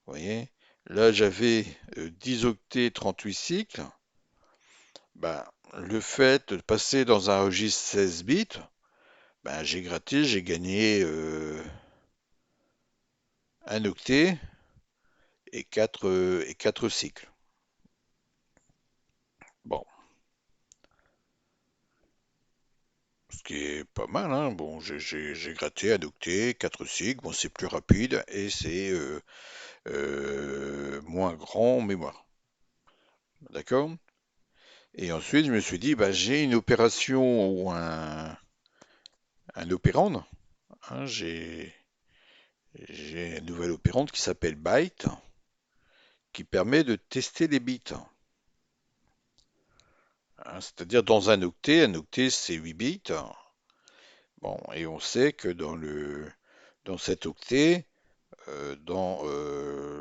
Vous voyez? Là j'avais 10 octets, 38 cycles. Ben, le fait de passer dans un registre 16 bits, ben, j'ai gratté, j'ai gagné un octet et 4 cycles. Bon, ce qui est pas mal, hein. Bon, j'ai gratté un octet, 4 cycles, bon, c'est plus rapide et c'est moins grand en mémoire. D'accord? Et ensuite, je me suis dit, bah, j'ai une opération ou un opérande, hein, j'ai un nouvel opérande qui s'appelle byte, qui permet de tester les bits, hein. C'est-à-dire dans un octet c'est 8 bits. Bon, et on sait que dans cet octet, dans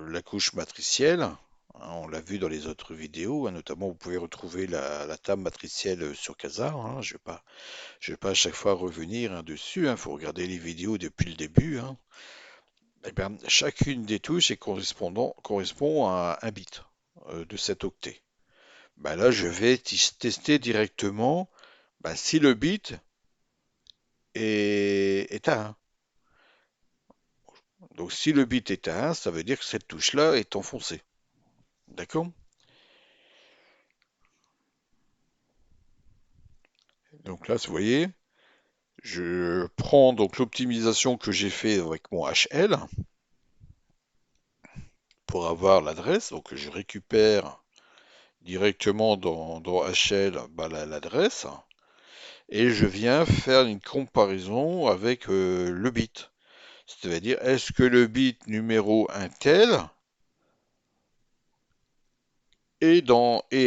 la couche matricielle, hein, on l'a vu dans les autres vidéos, hein, notamment vous pouvez retrouver la table matricielle sur Kazaa, hein, je vais pas à chaque fois revenir, hein, dessus, il faut regarder les vidéos depuis le début, hein. Eh bien, chacune des touches correspond à un bit de cet octet. Ben là, je vais tester directement si le bit est à 1. Donc si le bit est à 1, ça veut dire que cette touche-là est enfoncée. D'accord? Donc là, vous voyez, je prends donc l'optimisation que j'ai fait avec mon HL pour avoir l'adresse. Donc je récupère directement dans HL l'adresse et je viens faire une comparaison avec le bit. C'est-à-dire, est-ce que le bit numéro un tel est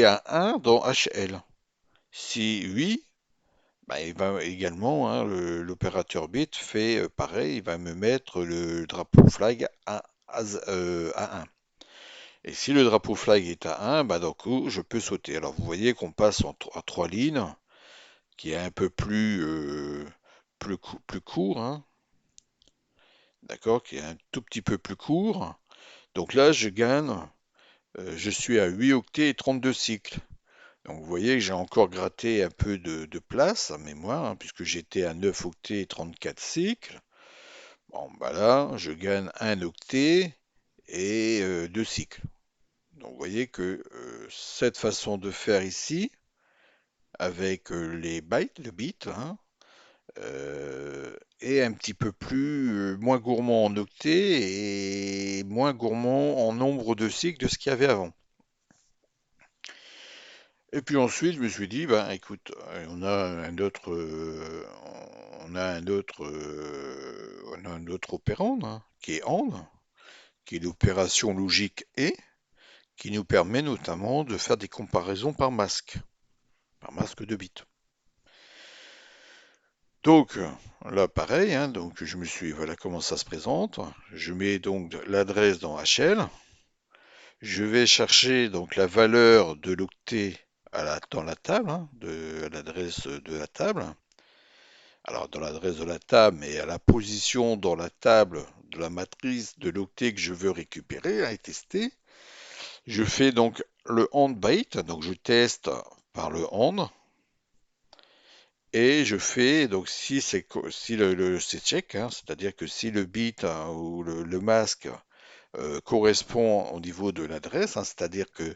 à 1 dans HL? Si oui, il va également, hein, l'opérateur bit fait pareil, il va me mettre le drapeau flag à 1. Et si le drapeau flag est à 1, d'un coup, je peux sauter. Alors vous voyez qu'on passe à 3 lignes, qui est un peu plus court, hein, d'accord, qui est un tout petit peu plus court. Donc là, je suis à 8 octets et 32 cycles. Donc vous voyez que j'ai encore gratté un peu de place en mémoire, hein, puisque j'étais à 9 octets et 34 cycles. Bon, là, je gagne un octet et 2 cycles. Donc vous voyez que cette façon de faire ici, avec les bytes, le bit, hein, est un petit peu moins gourmand en octets et moins gourmand en nombre de cycles de ce qu'il y avait avant. Et puis ensuite, je me suis dit, écoute, on a un autre opérande, hein, qui est AND, qui est l'opération logique et, qui nous permet notamment de faire des comparaisons par masque de bits. Donc là, pareil, hein, donc voilà comment ça se présente. Je mets donc l'adresse dans HL. Je vais chercher donc la valeur de l'octet dans la table, hein, de l'adresse de la table. Alors dans l'adresse de la table, mais à la position dans la table de la matrice de l'octet que je veux récupérer, hein, et tester. Je fais donc le AND byte, donc je teste par le AND. Et je fais, donc si c'est check, hein, c'est-à-dire que si le bit, hein, ou le masque correspond au niveau de l'adresse, hein, c'est-à-dire que,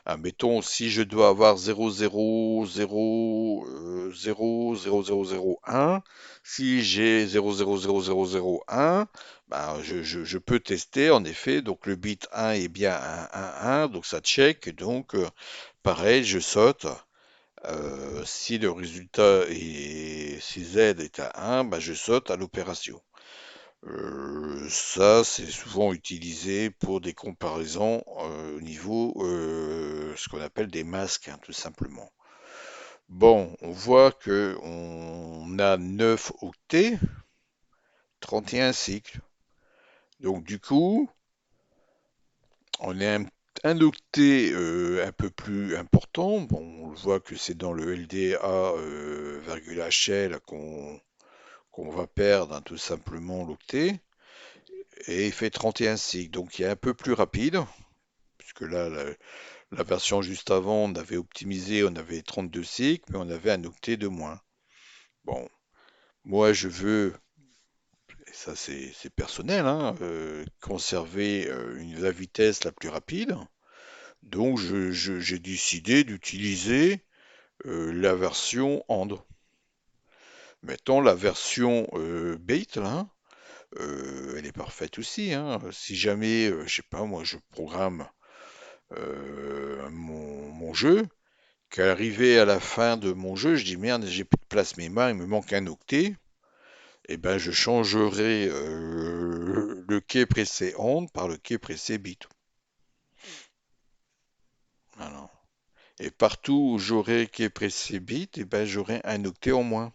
admettons, si je dois avoir 0000001, si j'ai 000001, je peux tester en effet, donc le bit 1 est bien un 1, donc ça check, donc pareil, je saute. Si le résultat est, si Z est à 1, je saute à l'opération. Ça, c'est souvent utilisé pour des comparaisons au niveau ce qu'on appelle des masques, hein, tout simplement. Bon, on voit que on a 9 octets, 31 cycles. Donc du coup, on est un octet un peu plus important. Bon, on voit que c'est dans le LDA HL qu'on va perdre, hein, tout simplement l'octet. Et il fait 31 cycles, donc il est un peu plus rapide, puisque là, la version juste avant, on avait optimisé, on avait 32 cycles, mais on avait un octet de moins. Bon, moi je veux, et ça c'est personnel, hein, conserver la vitesse la plus rapide, donc j'ai décidé d'utiliser la version AND. Mettons la version Bait, là, elle est parfaite aussi, hein. Si jamais, je sais pas, moi je programme mon jeu, qu'arrivé à la fin de mon jeu, je dis merde, j'ai plus de place mémoire, il me manque un octet, et je changerai le quai pressé AND par le quai pressé bit. Voilà. Et partout où j'aurai quai pressé bit, j'aurai un octet en moins.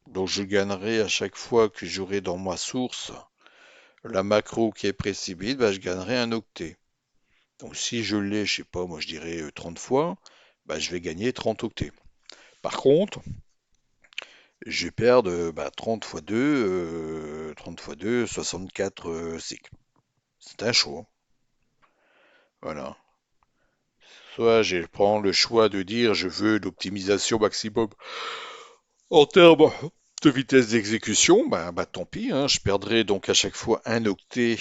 Donc je gagnerai à chaque fois que j'aurai dans ma source la macro qui est pressé bit, je gagnerai un octet. Donc si je l'ai, je sais pas, moi je dirais 30 fois, je vais gagner 30 octets. Par contre, Je vais perdre 30 fois 2, 30 fois 2, 64 cycles. C'est un choix. Voilà. Soit je prends le choix de dire je veux l'optimisation maximum en termes de vitesse d'exécution, tant pis, hein, je perdrai donc à chaque fois un octet.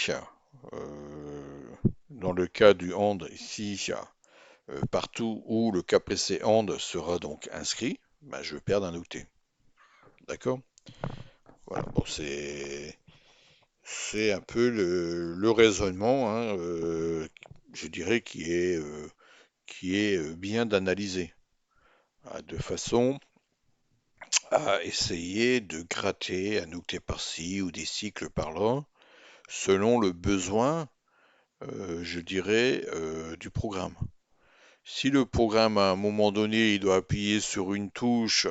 Dans le cas du AND ici, partout où le KPC AND sera donc inscrit, je vais perdre un octet. D'accord? Voilà, bon, c'est un peu le raisonnement, hein, je dirais, qui est bien d'analyser, hein, de façon à essayer de gratter un octet par-ci ou des cycles par-là, selon le besoin, je dirais, du programme. Si le programme, à un moment donné, il doit appuyer sur une touche,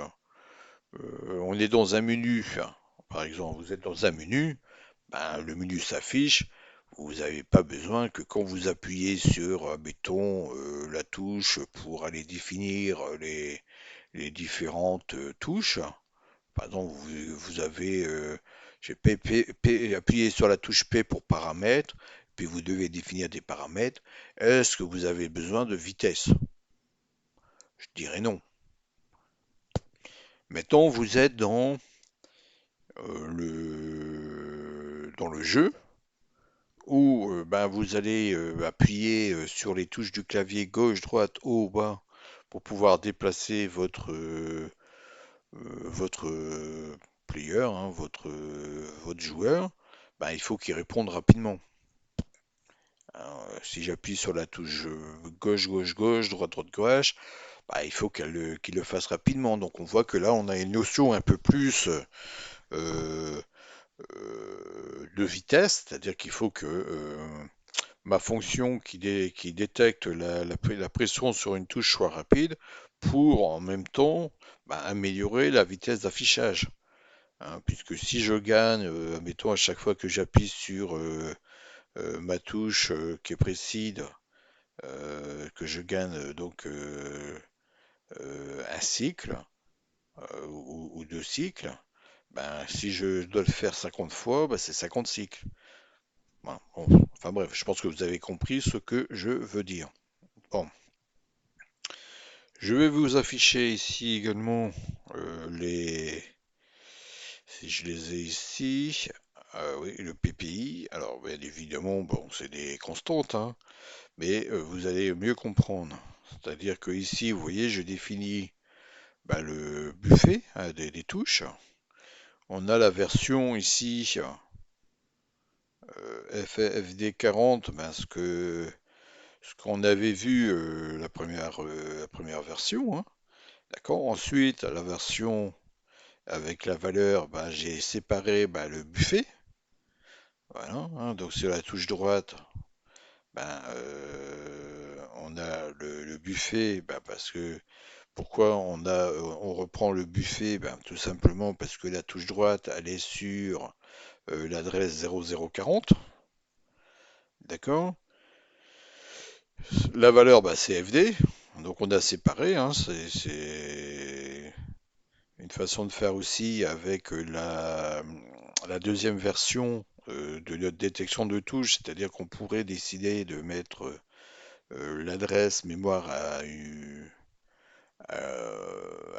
on est dans un menu, hein. Par exemple, vous êtes dans un menu, le menu s'affiche, vous n'avez pas besoin que quand vous appuyez sur, mettons, la touche pour aller définir les différentes touches. Par exemple, vous avez j'ai appuyé sur la touche P pour paramètres, puis vous devez définir des paramètres. Est-ce que vous avez besoin de vitesse? Je dirais non. Mettons, vous êtes dans le jeu où vous allez appuyer sur les touches du clavier gauche, droite, haut, bas pour pouvoir déplacer votre player, hein, votre joueur. Il faut qu'il réponde rapidement. Alors, si j'appuie sur la touche gauche, gauche, gauche, droite, droite, gauche, il faut qu'il le fasse rapidement. Donc on voit que là, on a une notion un peu plus euh, de vitesse, c'est-à-dire qu'il faut que ma fonction qui détecte la pression sur une touche soit rapide pour en même temps améliorer la vitesse d'affichage. Hein, puisque si je gagne, mettons à chaque fois que j'appuie sur ma touche qui est précise, que je gagne un cycle ou deux cycles, si je dois le faire 50 fois, c'est 50 cycles. Voilà. Bon, enfin bref, je pense que vous avez compris ce que je veux dire. Bon, je vais vous afficher ici également les... Si je les ai ici, oui, le PPI. Alors, bien évidemment, bon, c'est des constantes, hein, mais vous allez mieux comprendre. C'est-à-dire que ici, vous voyez, je définis le buffet, hein, des touches. On a la version ici FD40, ce qu'on avait vu la première version, hein. D'accord. Ensuite, la version avec la valeur, j'ai séparé le buffet. Voilà, hein. Donc sur la touche droite, on a le buffet, parce que pourquoi on reprend le buffet? Tout simplement parce que la touche droite, elle est sur l'adresse 0040, d'accord? La valeur, c'est FD, donc on a séparé, hein, c'est une façon de faire aussi avec la deuxième version de notre détection de touche, c'est-à-dire qu'on pourrait décider de mettre l'adresse mémoire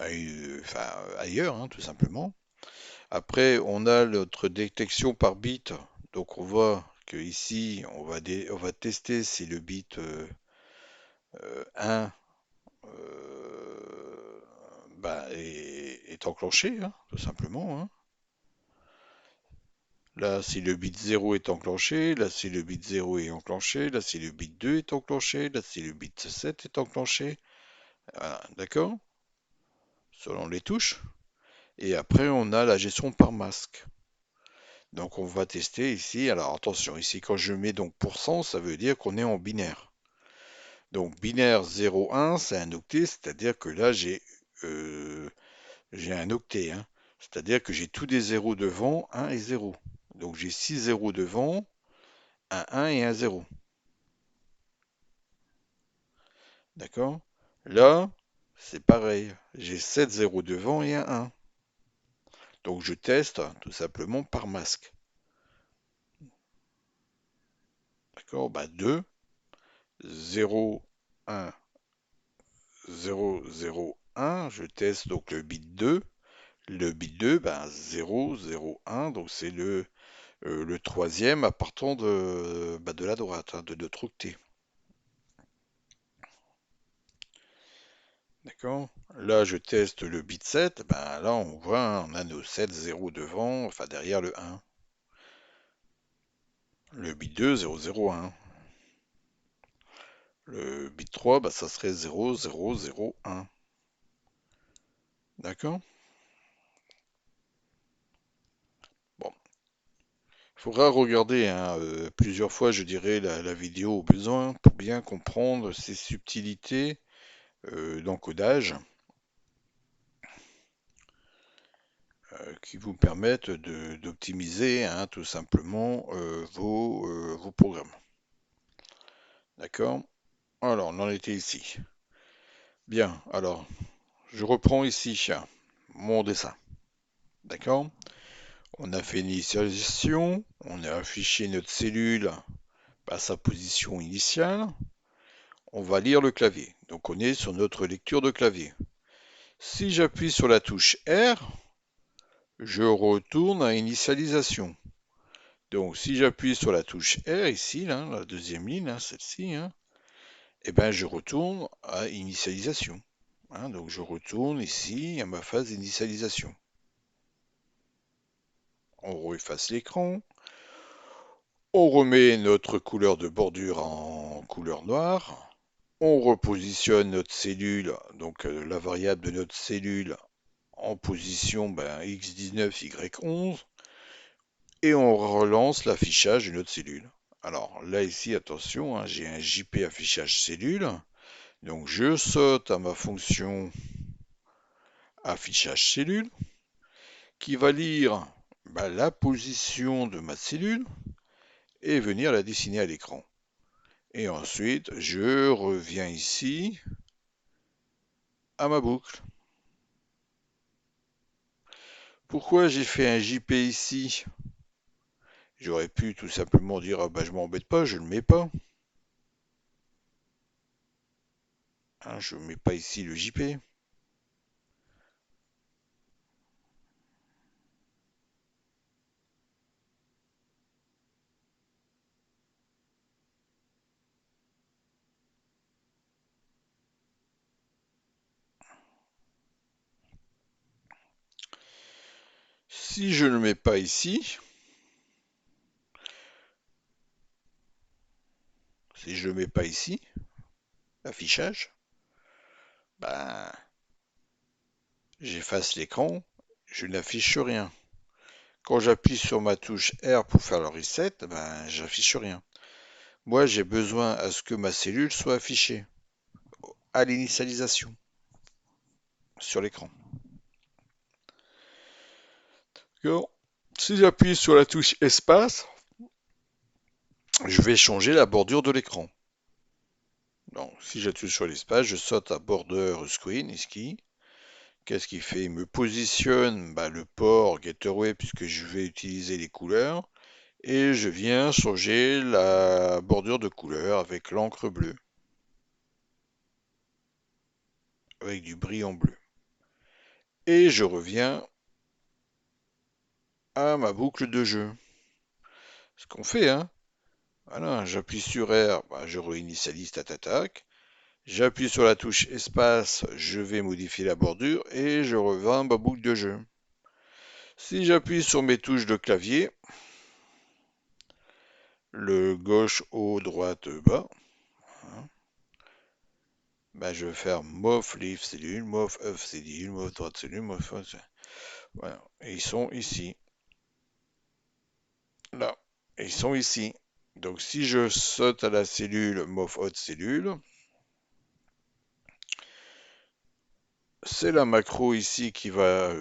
enfin, ailleurs, hein, tout simplement. Après, on a notre détection par bit. Donc on voit que ici, on va tester si le bit 1 est enclenché, hein, tout simplement, hein. Là, si le bit 0 est enclenché, là, si le bit 0 est enclenché, là, si le bit 2 est enclenché, là, si le bit 7 est enclenché. Voilà, d'accord? Selon les touches. Et après, on a la gestion par masque. Donc, on va tester ici. Alors, attention, ici, quand je mets donc pourcent, ça veut dire qu'on est en binaire. Donc, binaire 0,1, c'est un octet, c'est-à-dire que là, j'ai un octet, hein. C'est-à-dire que j'ai tous des zéros devant, 1 et 0. Donc, j'ai 6 zéros devant, un 1 et un 0. D'accord? Là, c'est pareil. J'ai 7 zéros devant et un 1. Donc je teste tout simplement par masque. D'accord? Bah 2, 0, 1, 0, 0, 1. Je teste donc le bit 2. Le bit 2, ben 0, 0, 1. Donc c'est le troisième à partant de la droite, hein, de notre octet. D'accord? Là, je teste le bit 7. Ben là, on voit, hein, on a nos 7 0 devant, enfin derrière le 1. Le bit 2, 0, 0, 1. Le bit 3, bah, ça serait 0, 0, 0, 1. D'accord? Bon, il faudra regarder, hein, plusieurs fois, je dirais, la vidéo au besoin pour bien comprendre ces subtilités d'encodage qui vous permettent d'optimiser, hein, tout simplement vos programmes. D'accord? Alors, on en était ici. Bien, alors, je reprends ici mon dessin. D'accord? On a fait une initialisation, on a affiché notre cellule à sa position initiale. On va lire le clavier. Donc on est sur notre lecture de clavier. Si j'appuie sur la touche R, je retourne à initialisation. Donc si j'appuie sur la touche R ici, là, la deuxième ligne, hein, celle-ci, hein, et ben je retourne à initialisation. Hein, donc je retourne ici à ma phase d'initialisation. On reface l'écran. On remet notre couleur de bordure en couleur noire. On repositionne notre cellule, donc la variable de notre cellule en position X19, Y11, et on relance l'affichage de notre cellule. Alors là ici, attention, hein, j'ai un JP affichage cellule, donc je saute à ma fonction affichage cellule, qui va lire la position de ma cellule et venir la dessiner à l'écran. Et ensuite, je reviens ici à ma boucle. Pourquoi j'ai fait un JP ici? J'aurais pu tout simplement dire, ah bah je m'embête pas, je ne le mets pas. Hein, je ne mets pas ici le JP. Si je ne le mets pas ici, si je ne le mets pas ici, affichage, ben, j'efface l'écran, je n'affiche rien. Quand j'appuie sur ma touche R pour faire le reset, ben, j'affiche rien. Moi, j'ai besoin à ce que ma cellule soit affichée à l'initialisation sur l'écran. Si j'appuie sur la touche espace, je vais changer la bordure de l'écran. Donc, si j'appuie sur l'espace, je saute à border screen ici. Qu'est-ce qu'il fait? Il me positionne le port Gateway puisque je vais utiliser les couleurs. Et je viens changer la bordure de couleur avec l'encre bleue. Avec du brillant bleu. Et je reviens à ma boucle de jeu. Ce qu'on fait, hein. Voilà, j'appuie sur R, je réinitialise tatatac. J'appuie sur la touche espace, je vais modifier la bordure et je reviens à ma boucle de jeu. Si j'appuie sur mes touches de clavier, le gauche, haut, droite, bas, hein, je vais faire MOV lift cellule, MOV up cellule, MOV droite cellule, MOV up cellule. Voilà. Et ils sont ici. Là. Et ils sont ici. Donc si je saute à la cellule MOV haute cellule, c'est la macro ici qui va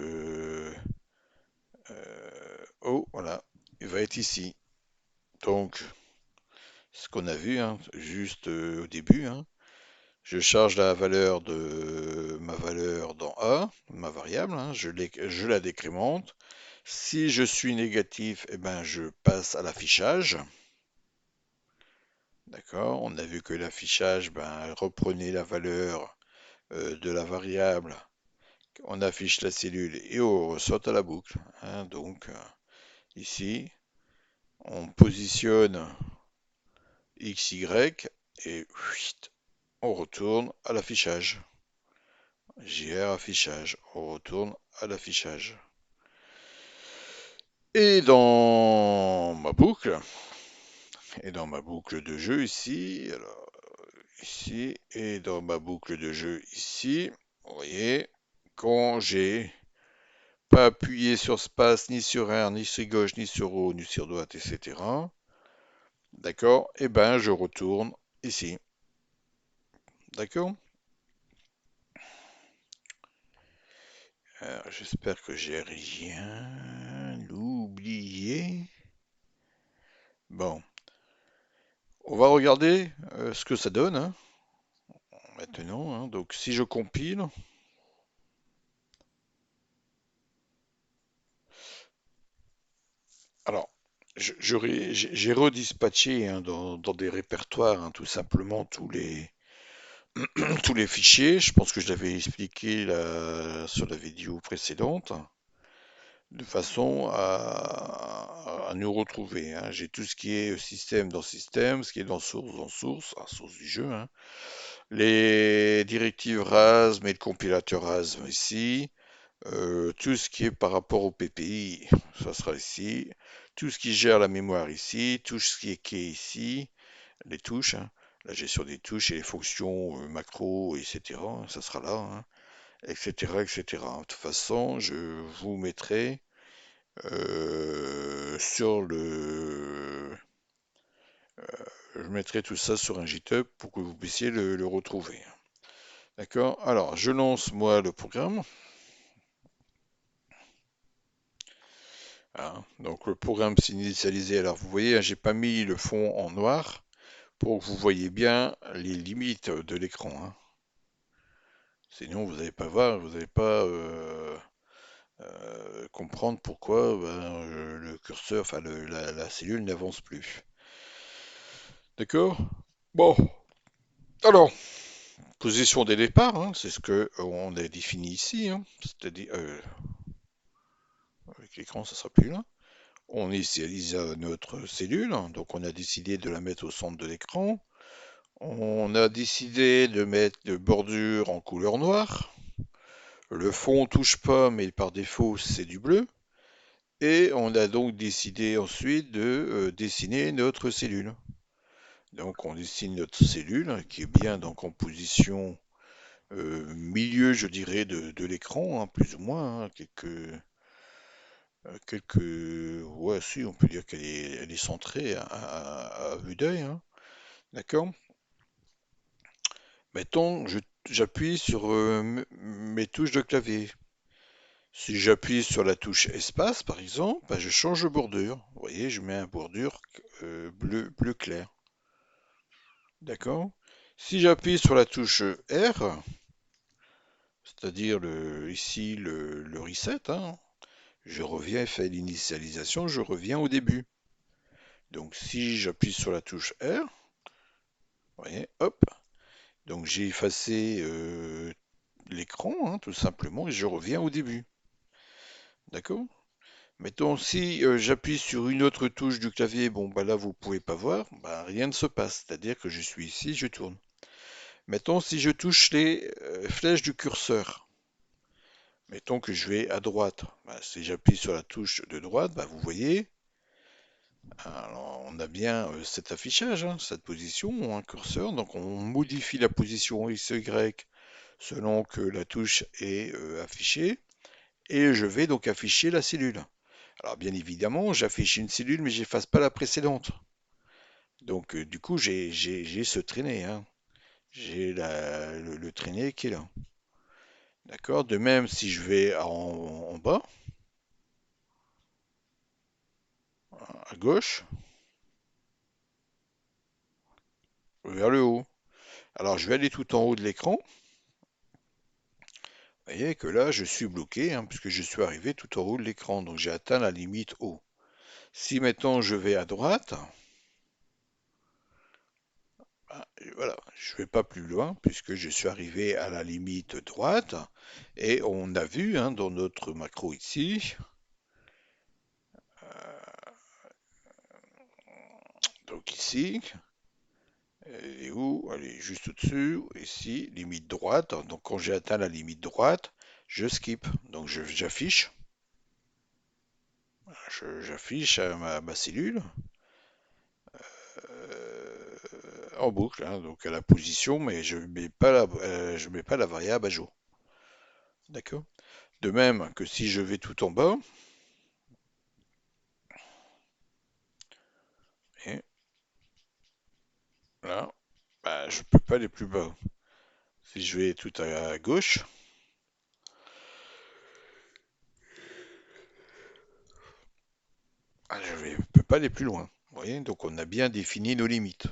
oh voilà, il va être ici. Donc ce qu'on a vu, hein, juste au début, hein, Je charge la valeur de ma valeur dans A, ma variable, hein, je la décrémente. Si je suis négatif, eh ben, je passe à l'affichage. D'accord? On a vu que l'affichage, ben, reprenait la valeur de la variable, on affiche la cellule et on saute à la boucle, hein. Donc ici, on positionne X, Y et on retourne à l'affichage. JR affichage, on retourne à l'affichage. Et dans ma boucle, de jeu ici, alors ici, et dans ma boucle de jeu ici, vous voyez, quand j'ai pas appuyé sur space, ni sur R, ni sur gauche, ni sur haut, ni sur droite, etc. D'accord? Et ben, je retourne ici. D'accord? J'espère que j'ai rien oublié. Bon, on va regarder ce que ça donne, hein, maintenant, hein. Donc, si je compile, alors, j'ai redispatché, hein, dans des répertoires, hein, tout simplement tous les fichiers. Je pense que je l'avais expliqué là, sur la vidéo précédente, de façon à nous retrouver, hein. J'ai tout ce qui est système dans système, ce qui est dans source, source du jeu, hein. Les directives RASM et le compilateur RASM ici. Tout ce qui est par rapport au PPI, ça sera ici. Tout ce qui gère la mémoire ici. Tout ce qui est key ici. Les touches, hein. La gestion des touches et les fonctions macro, etc. Ça sera là, hein, etc., etc. De toute façon, je vous mettrai sur le... Je mettrai tout ça sur un GitHub pour que vous puissiez le retrouver. D'accord? Alors, je lance moi le programme, hein. Donc, le programme s'est initialisé. Alors, vous voyez, hein, j'ai pas mis le fond en noir pour que vous voyez bien les limites de l'écran, hein. Sinon, vous n'allez pas voir, vous n'allez pas comprendre pourquoi ben, le curseur, enfin la cellule n'avance plus. D'accord? Bon, alors, position des départs, hein, c'est ce que on a défini ici, hein, c'est-à-dire avec l'écran, ça sera plus là. On initialise notre cellule, hein, donc on a décidé de la mettre au centre de l'écran. On a décidé de mettre de bordure en couleur noire. Le fond touche pas, mais par défaut c'est du bleu. Et on a donc décidé ensuite de dessiner notre cellule. Donc on dessine notre cellule, hein, qui est bien donc en position milieu, je dirais, de l'écran, hein, plus ou moins, hein, ouais, si, on peut dire elle est centrée à vue d'œil, hein. D'accord? Mettons, j'appuie sur mes touches de clavier. Si j'appuie sur la touche espace, par exemple, bah, je change de bordure. Vous voyez, je mets un bordure bleu clair. D'accord? Si j'appuie sur la touche R, c'est-à-dire ici le reset, hein, je reviens, fait l'initialisation, je reviens au début. Donc si j'appuie sur la touche R, vous voyez, hop, donc j'ai effacé l'écran, hein, tout simplement, et je reviens au début. D'accord? Mettons, si j'appuie sur une autre touche du clavier, bon, bah là, vous pouvez pas voir, bah, rien ne se passe. C'est-à-dire que je suis ici, je tourne. Mettons, si je touche les flèches du curseur, mettons que je vais à droite. Bah, si j'appuie sur la touche de droite, bah, vous voyez, alors, on a bien cet affichage, hein, cette position, un curseur. Donc, on modifie la position X, Y selon que la touche est affichée. Et je vais donc afficher la cellule. Alors bien évidemment, j'affiche une cellule, mais j'efface pas la précédente. Donc du coup, j'ai ce traîné, hein. J'ai le traîné qui est là. D'accord? De même, si je vais en bas, à gauche, vers le haut. Alors je vais aller tout en haut de l'écran. Vous voyez que là, je suis bloqué, hein, puisque je suis arrivé tout en haut de l'écran, donc j'ai atteint la limite haut. Si maintenant je vais à droite, ben, voilà, je ne vais pas plus loin, puisque je suis arrivé à la limite droite, et on a vu hein, dans notre macro ici, donc ici, elle est où? Elle est juste au-dessus, ici, limite droite. Donc quand j'ai atteint la limite droite, je skip. Donc j'affiche, j'affiche ma cellule en boucle, hein, donc à la position, mais je mets pas la variable à jour. D'accord? De même que si je vais tout en bas, et là, bah, je peux pas aller plus bas. Si je vais tout à gauche, ah, peux pas aller plus loin. Vous voyez? Donc on a bien défini nos limites.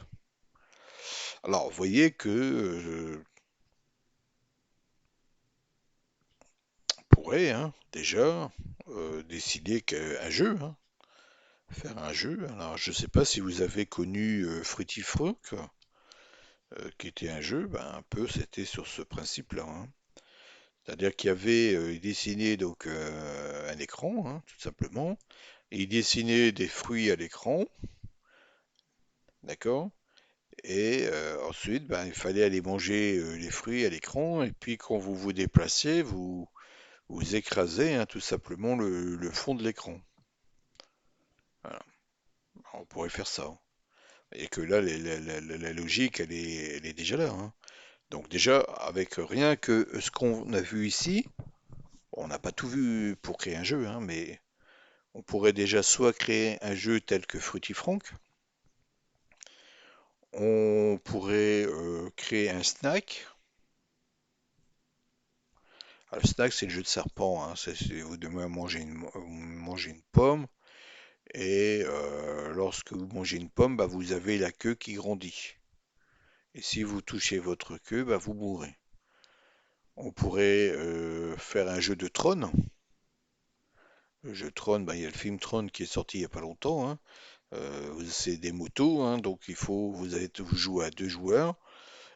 Alors, vous voyez que on pourrait hein, déjà décider qu'un jeu, hein, faire un jeu. Alors, je sais pas si vous avez connu Fruity Folk, qui était un jeu, ben, un peu c'était sur ce principe-là, hein. C'est-à-dire qu'il y avait, il dessinait donc un écran, hein, tout simplement, et il dessinait des fruits à l'écran, d'accord? Et ensuite, ben, il fallait aller manger les fruits à l'écran, et puis quand vous vous déplacez, vous écrasez hein, tout simplement le fond de l'écran. Voilà. On pourrait faire ça, hein. Et que là, la logique, elle est déjà là, hein. Donc déjà, avec rien que ce qu'on a vu ici, on n'a pas tout vu pour créer un jeu, hein, mais on pourrait déjà soit créer un jeu tel que Fruity Frank, on pourrait créer un snack. Alors, le snack, c'est le jeu de serpent, hein. Vous devez manger une pomme, et lorsque vous mangez une pomme, bah, vous avez la queue qui grandit. Et si vous touchez votre queue, bah, vous mourrez. On pourrait faire un jeu de trône. Le jeu Tron, bah, il y a le film Tron qui est sorti il n'y a pas longtemps, hein. C'est des motos, hein, donc vous jouez à deux joueurs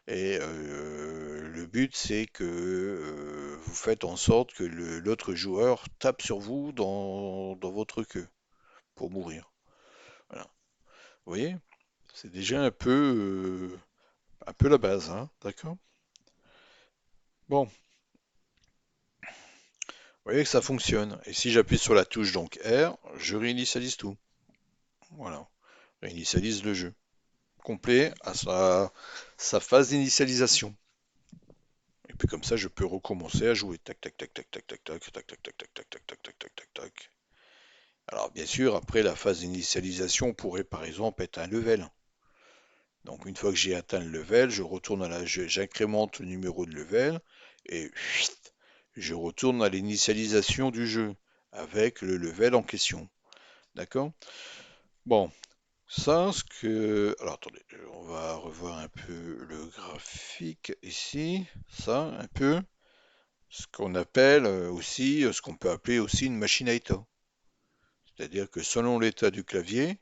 et le but c'est que vous faites en sorte que l'autre joueur tape sur vous dans votre queue pour mourir. Voilà. Vous voyez? C'est déjà un peu la base, hein, d'accord? Bon, vous voyez que ça fonctionne. Et si j'appuie sur la touche donc R, je réinitialise tout. Voilà, réinitialise le jeu complet à sa phase d'initialisation. Et puis comme ça, je peux recommencer à jouer. Tac, tac, tac, tac, tac, tac, tac, tac, tac, tac, tac, tac, tac, tac, tac, tac, tac, tac. Alors bien sûr, après la phase d'initialisation pourrait par exemple être un level. Donc une fois que j'ai atteint le level, je retourne j'incrémente le numéro de level et je retourne à l'initialisation du jeu avec le level en question. D'accord? Bon, ça, ce que... Alors attendez, on va revoir un peu le graphique ici. Ça, un peu. Ce qu'on appelle aussi, ce qu'on peut appeler aussi une machine à état. C'est-à-dire que selon l'état du clavier,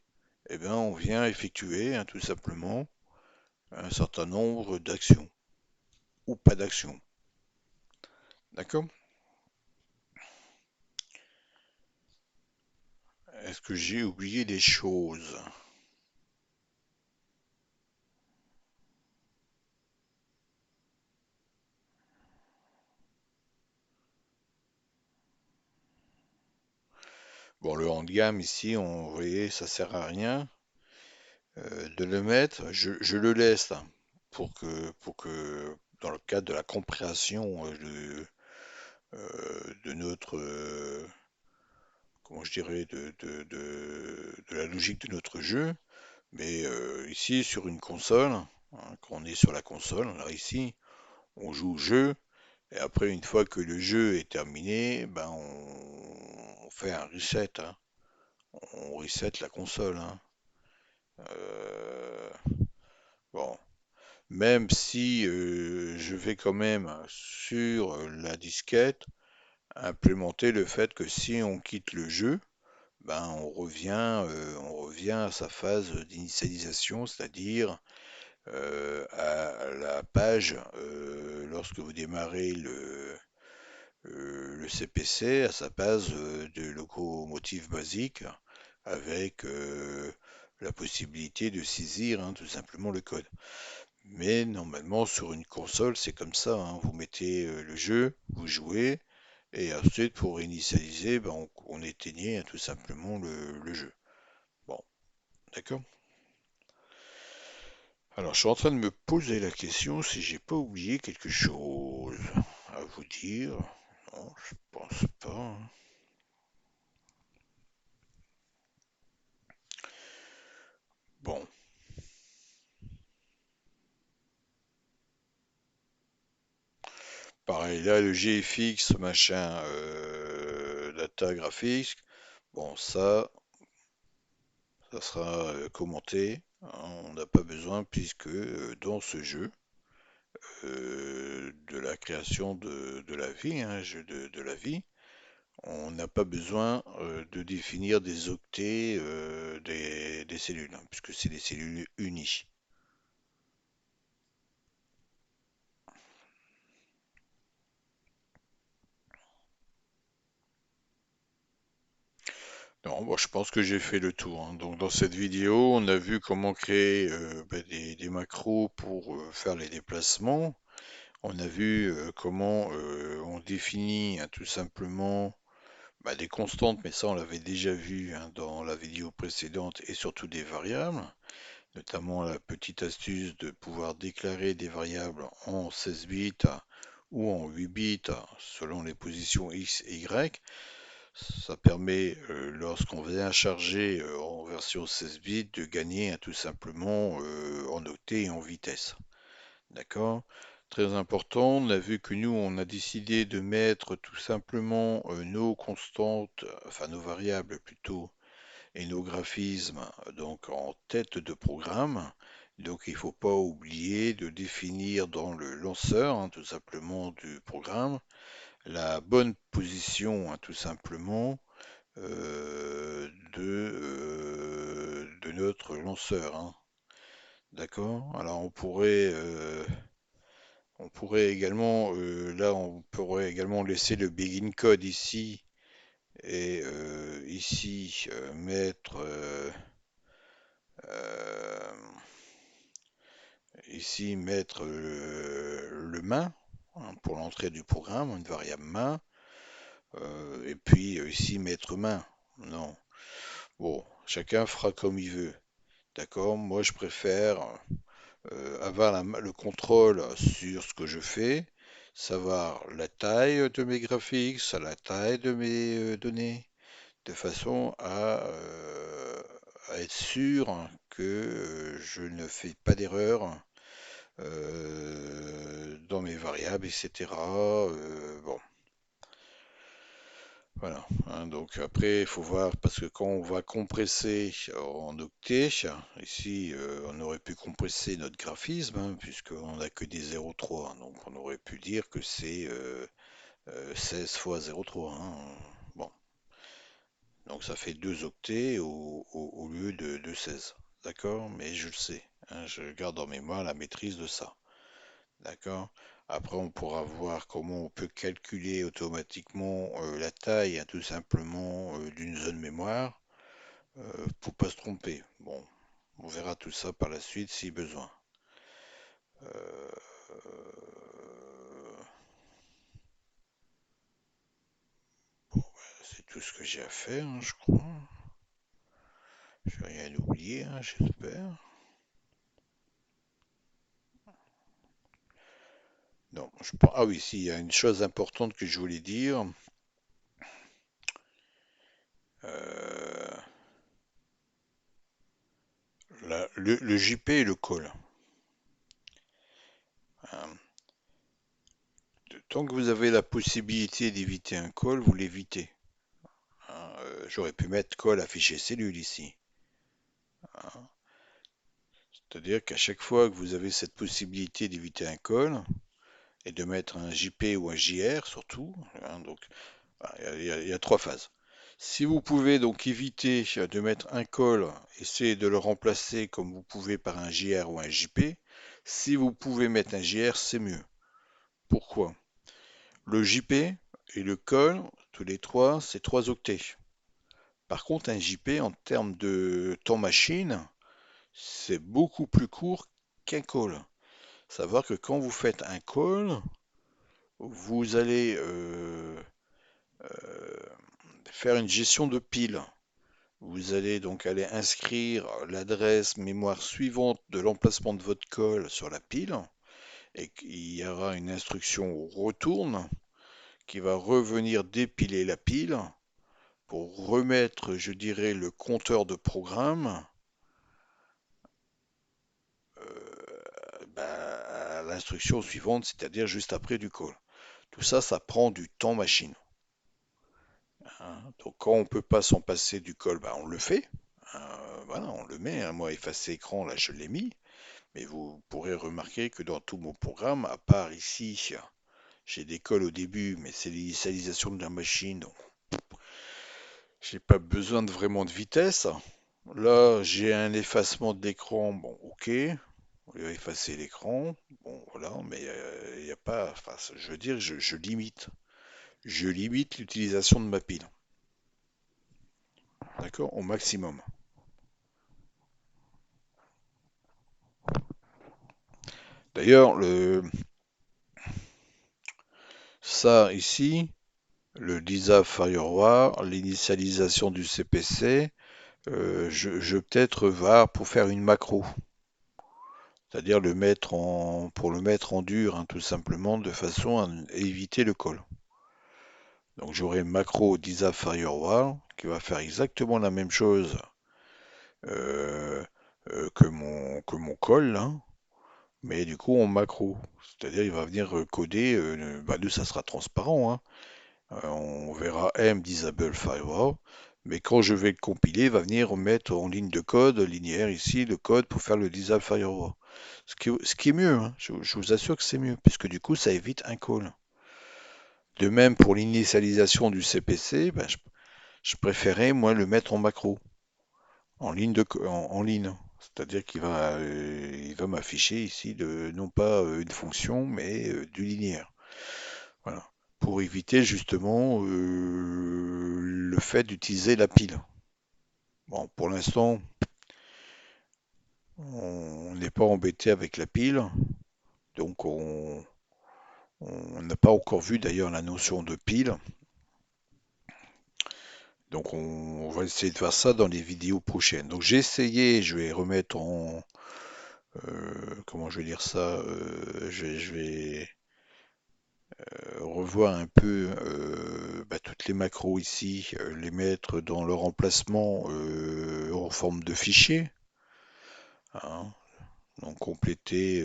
eh bien, on vient effectuer hein, tout simplement un certain nombre d'actions ou pas d'actions. D'accord? Est-ce que j'ai oublié des choses? Bon, le haut de gamme ici, vous voyez, ça sert à rien de le mettre. Je le laisse là, pour que, dans le cadre de la compréhension de notre, comment je dirais, de la logique de notre jeu. Mais ici, sur une console, hein, quand on est sur la console, alors ici, on joue au jeu, et après, une fois que le jeu est terminé, ben on fait un reset, hein. On reset la console, hein. Euh, bon. même si je vais quand même sur la disquette implémenter le fait que si on quitte le jeu, ben on revient à sa phase d'initialisation, c'est-à-dire à la page lorsque vous démarrez le CPC, à sa base de locomotive basique, avec la possibilité de saisir tout simplement le code. Mais normalement sur une console c'est comme ça, hein. Vous mettez le jeu, vous jouez, et ensuite pour initialiser, ben, on éteignait tout simplement le jeu. Bon, d'accord. Alors je suis en train de me poser la question si j'ai pas oublié quelque chose à vous dire. Non, je pense pas, hein. Bon, pareil là le GFX machin data graphics, bon ça sera commenté, hein. On n'a pas besoin puisque dans ce jeu de la création de la vie, hein, jeu de la vie, on n'a pas besoin de définir des octets des cellules, hein, puisque c'est des cellules unies. Non, bon, je pense que j'ai fait le tour, hein. Donc dans cette vidéo, on a vu comment créer des macros pour faire les déplacements. On a vu comment on définit tout simplement des constantes, mais ça on l'avait déjà vu dans la vidéo précédente, et surtout des variables, notamment la petite astuce de pouvoir déclarer des variables en 16 bits ou en 8 bits selon les positions X et Y. Ça permet, lorsqu'on vient charger en version 16 bits, de gagner tout simplement en octets et en vitesse. D'accord? Très important, on a vu que nous, on a décidé de mettre tout simplement nos constantes, enfin nos variables plutôt, et nos graphismes donc en tête de programme. Donc il ne faut pas oublier de définir dans le lanceur, tout simplement du programme, la bonne position, tout simplement, de notre lanceur, hein. D'accord? Alors on pourrait également, là on pourrait également laisser le begin code ici et ici mettre euh, ici mettre le main, hein, pour l'entrée du programme, une variable main, et puis ici mettre main. Non. Bon, chacun fera comme il veut. D'accord? Moi, je préfère avoir le contrôle sur ce que je fais, savoir la taille de mes graphiques, la taille de mes données, de façon à être sûr que je ne fais pas d'erreur dans mes variables, etc. Bon, voilà, hein. Donc après, il faut voir, parce que quand on va compresser en octets, ici, on aurait pu compresser notre graphisme, puisqu'on n'a que des 0,3. Donc on aurait pu dire que c'est 16 fois 0,3, hein. Bon, donc ça fait 2 octets au lieu de 16. D'accord? Mais je le sais, hein, je garde en mémoire la maîtrise de ça. D'accord? Après, on pourra voir comment on peut calculer automatiquement la taille, tout simplement, d'une zone mémoire pour pas se tromper. Bon, on verra tout ça par la suite si besoin. Euh, c'est tout ce que j'ai à faire, hein, je crois. Je vais rien oublier, hein, j'espère. Non, ah oui, si, il y a une chose importante que je voulais dire. Euh, le JP et le call, hein. Tant que vous avez la possibilité d'éviter un call, vous l'évitez, hein. J'aurais pu mettre call affiché cellule ici, hein. C'est-à-dire qu'à chaque fois que vous avez cette possibilité d'éviter un call et de mettre un JP ou un JR surtout, hein, donc voilà, il y a trois phases. Si vous pouvez donc éviter de mettre un call, essayez de le remplacer comme vous pouvez par un JR ou un JP. Si vous pouvez mettre un JR, c'est mieux. Pourquoi? Le JP et le call, tous les trois, c'est 3 octets. Par contre, un JP, en termes de temps machine, c'est beaucoup plus court qu'un call. Savoir que quand vous faites un call, vous allez faire une gestion de pile. Vous allez donc aller inscrire l'adresse mémoire suivante de l'emplacement de votre call sur la pile et il y aura une instruction retourne qui va revenir dépiler la pile pour remettre, je dirais, le compteur de programme à l'instruction suivante, c'est-à-dire juste après du call. Tout ça, ça prend du temps machine, hein. Donc quand on ne peut pas s'en passer du call, bah, on le fait. Voilà, on le met, hein. Moi, effacer écran, là, je l'ai mis. Mais vous pourrez remarquer que dans tout mon programme, à part ici, j'ai des calls au début, mais c'est l'initialisation de la machine, donc j'ai pas besoin de vraiment de vitesse. Là, j'ai un effacement de l'écran, bon, ok, on va effacer l'écran, bon, voilà, mais il n'y a pas, enfin, je veux dire, je limite l'utilisation de ma pile, d'accord, au maximum. D'ailleurs, ça ici, le DISA Firewall, l'initialisation du CPC, je vais peut-être voir pour faire une macro, c'est-à-dire pour le mettre en dur, hein, tout simplement, de façon à éviter le call. Donc j'aurai macro DISA Firewall qui va faire exactement la même chose euh, que mon call, là, mais du coup en macro. C'est-à-dire il va venir coder, bah, nous ça sera transparent, hein. On verra M Disable Firewall, mais quand je vais le compiler, il va venir mettre en ligne de code linéaire ici le code pour faire le Disable Firewall. Ce qui est mieux, hein. Je vous assure que c'est mieux, puisque du coup ça évite un call. De même pour l'initialisation du CPC, ben, je préférais moi le mettre en macro, en ligne. C'est-à-dire qu'il va m'afficher ici non pas une fonction, mais du linéaire. Voilà. Pour éviter justement le fait d'utiliser la pile. Bon, pour l'instant, on n'est pas embêté avec la pile, donc on n'a pas encore vu d'ailleurs la notion de pile. Donc on va essayer de faire ça dans les vidéos prochaines. Donc j'ai essayé, je vais remettre comment je vais dire ça, je vais revoir un peu bah, toutes les macros ici, les mettre dans leur emplacement en forme de fichier, hein. Donc compléter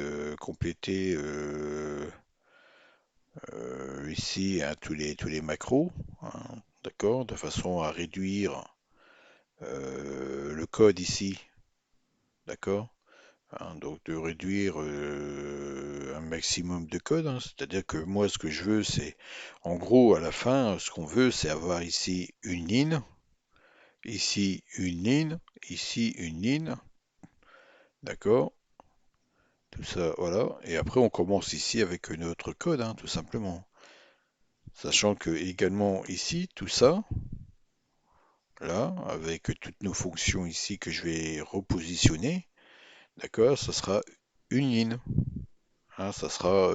ici, hein, tous les macros, hein, d'accord, de façon à réduire le code ici, d'accord, hein, donc de réduire un maximum de code, hein. C'est-à-dire que moi ce que je veux c'est, en gros à la fin, ce qu'on veut c'est avoir ici une ligne, ici une ligne, d'accord, tout ça, voilà, et après on commence ici avec notre code, hein, tout simplement. Sachant que également ici, tout ça, là, avec toutes nos fonctions ici que je vais repositionner, d'accord, ça sera une ligne, hein, ça sera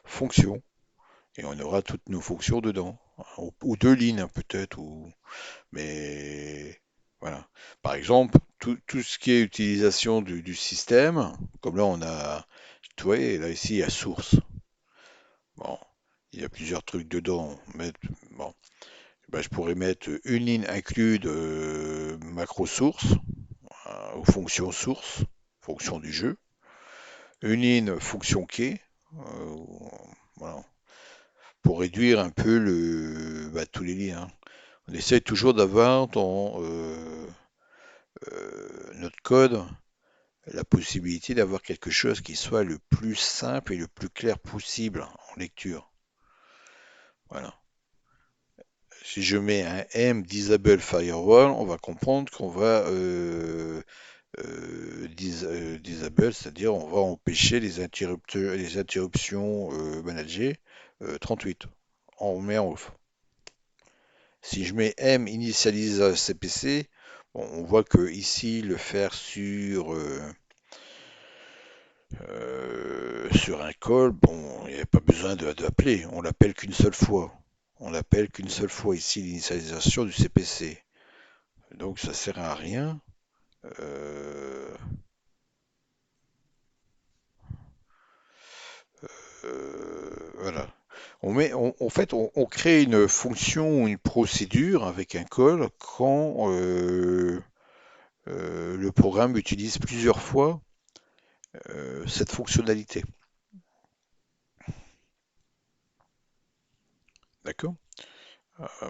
fonction, et on aura toutes nos fonctions dedans, hein, ou deux lignes hein, peut-être, mais voilà. Par exemple, tout ce qui est utilisation du système, comme là on a, tu vois, là ici il y a source, bon, il y a plusieurs trucs dedans, mais bon. Ben, je pourrais mettre une ligne inclus de macro source, ou fonction source, fonction du jeu, une ligne fonction key, euh, voilà, pour réduire un peu tous les liens, hein. On essaie toujours d'avoir dans notre code la possibilité d'avoir quelque chose qui soit le plus simple et le plus clair possible en lecture. Voilà. Si je mets un M Disable Firewall, on va comprendre qu'on va disable, c'est-à-dire on va empêcher les interruptions managées 38. On met en off. Si je mets M initialize CPC, bon, on voit que ici le faire sur un call, bon, il n'y a pas besoin d'appeler, on l'appelle qu'une seule fois. On l'appelle qu'une seule fois ici l'initialisation du CPC. Donc ça sert à rien. Euh, voilà. En fait, on crée une fonction ou une procédure avec un call quand le programme utilise plusieurs fois cette fonctionnalité. D'accord?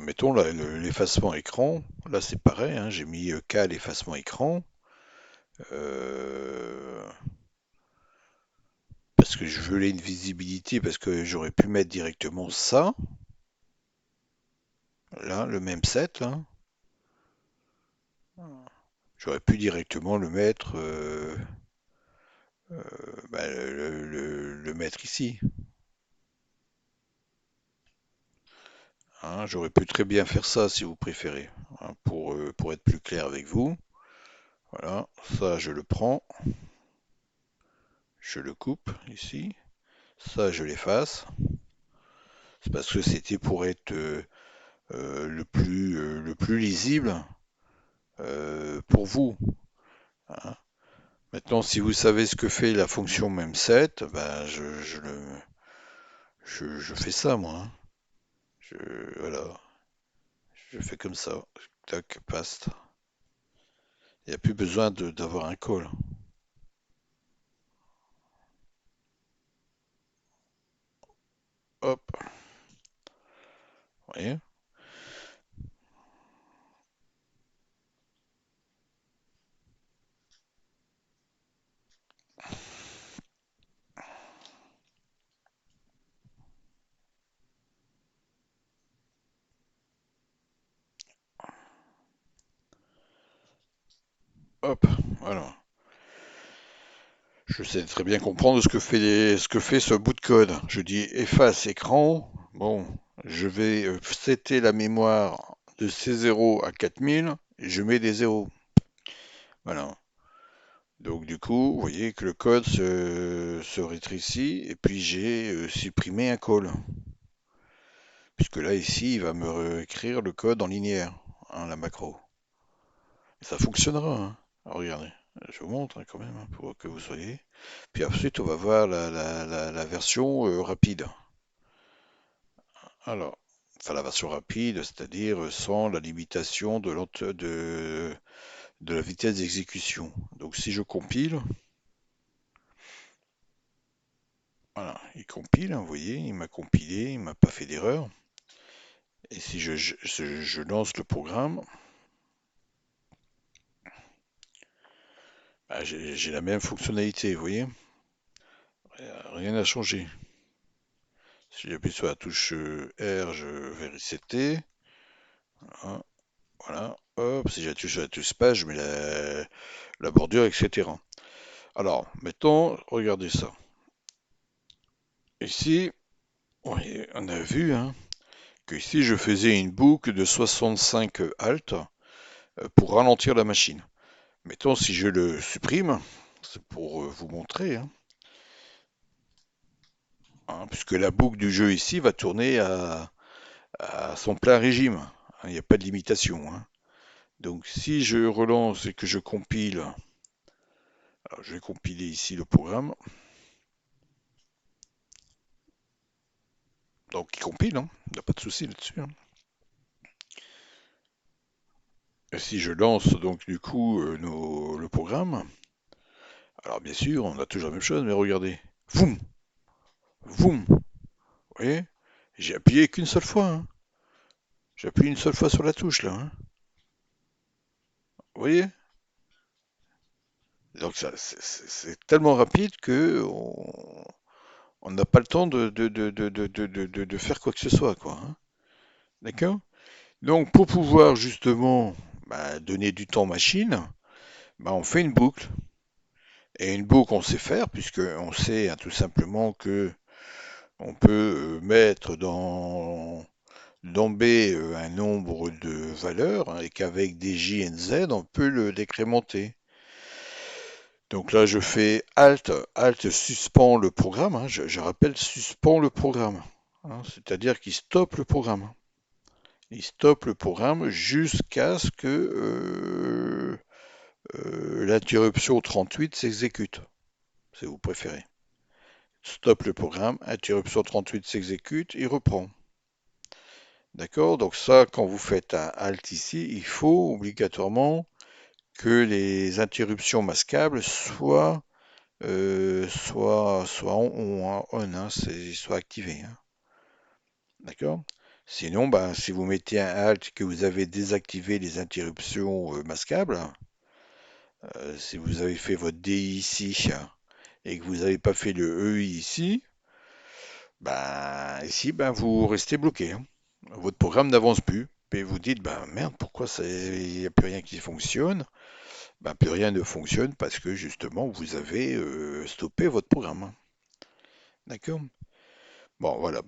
Mettons là, l'effacement écran. Là, c'est pareil, hein, j'ai mis K l'effacement écran. euh, Parce que je voulais une visibilité, parce que j'aurais pu mettre directement ça. Là, le même set, là. J'aurais pu directement le mettre, bah, le mettre ici. Hein. J'aurais pu très bien faire ça si vous préférez, hein, pour être plus clair avec vous. Voilà, ça je le prends, je le coupe ici, ça je l'efface. C'est parce que c'était pour être le plus lisible pour vous. Hein. Maintenant, si vous savez ce que fait la fonction memset, ben je fais ça moi. Hein. Je, voilà, je fais comme ça. Tac, paste. Il n'y a plus besoin d'avoir un call. Hop, vous voyez. Hop, voilà. Je sais très bien comprendre ce que fait ce bout de code. Je dis efface écran. Bon, je vais setter la mémoire de C0 à 4000 et je mets des zéros. Voilà. Donc du coup, vous voyez que le code se rétrécit et puis j'ai supprimé un call. Puisque là, ici, il va me réécrire le code en linéaire, hein, la macro. Et ça fonctionnera. Hein. Alors, regardez, je vous montre hein, quand même hein, pour que vous soyez. Puis ensuite, on va voir la version rapide. Alors, enfin la version rapide, c'est-à-dire sans la limitation de la vitesse d'exécution. Donc si je compile, voilà, il compile, hein, vous voyez, il m'a compilé, il m'a pas fait d'erreur. Et si je lance le programme, bah, j'ai la même fonctionnalité, vous voyez, rien n'a changé. Si j'appuie sur la touche R, je vais resetter. Hein, voilà, hop, si j'appuie sur la touche space, je mets la bordure, etc. Alors, maintenant, regardez ça. Ici, on a vu hein, que si je faisais une boucle de 65 Alt pour ralentir la machine. Mettons si je le supprime, c'est pour vous montrer, hein, hein, puisque la boucle du jeu ici va tourner à son plein régime. Hein, il n'y a pas de limitation. Hein. Donc si je relance et que je compile, alors je vais compiler ici le programme. Donc il compile, hein, il n'y a pas de souci là-dessus. Hein. Et si je lance donc du coup le programme, alors bien sûr on a toujours la même chose, mais regardez, voum, voum, vous voyez, j'ai appuyé qu'une seule fois. Hein. J'ai appuyé une seule fois sur la touche là. Hein. Vous voyez, Donc c'est tellement rapide que on n'a pas le temps de faire quoi que ce soit, quoi, hein. D'accord? Donc pour pouvoir justement donner du temps machine, on fait une boucle. Et une boucle, on sait faire, puisque on sait tout simplement que on peut mettre dans B un nombre de valeurs, hein, et qu'avec des J et Z, on peut le décrémenter. Donc là, je fais Alt suspend le programme, hein, je rappelle, suspend le programme, hein, c'est-à-dire qu'il stoppe le programme. Il stoppe le programme jusqu'à ce que l'interruption 38 s'exécute, si vous préférez. Stoppe le programme, interruption 38 s'exécute, il reprend. D'accord? Donc ça, quand vous faites un Alt ici, il faut obligatoirement que les interruptions masquables soient on, hein, soient activées, hein. D'accord? Sinon, si vous mettez un Alt et que vous avez désactivé les interruptions masquables, si vous avez fait votre DI ici et que vous n'avez pas fait le EI ici, ici, vous restez bloqué, hein. Votre programme n'avance plus. Et vous dites, merde, pourquoi il n'y a plus rien qui fonctionne? Plus rien ne fonctionne parce que justement, vous avez stoppé votre programme, hein. D'accord? Bon, voilà,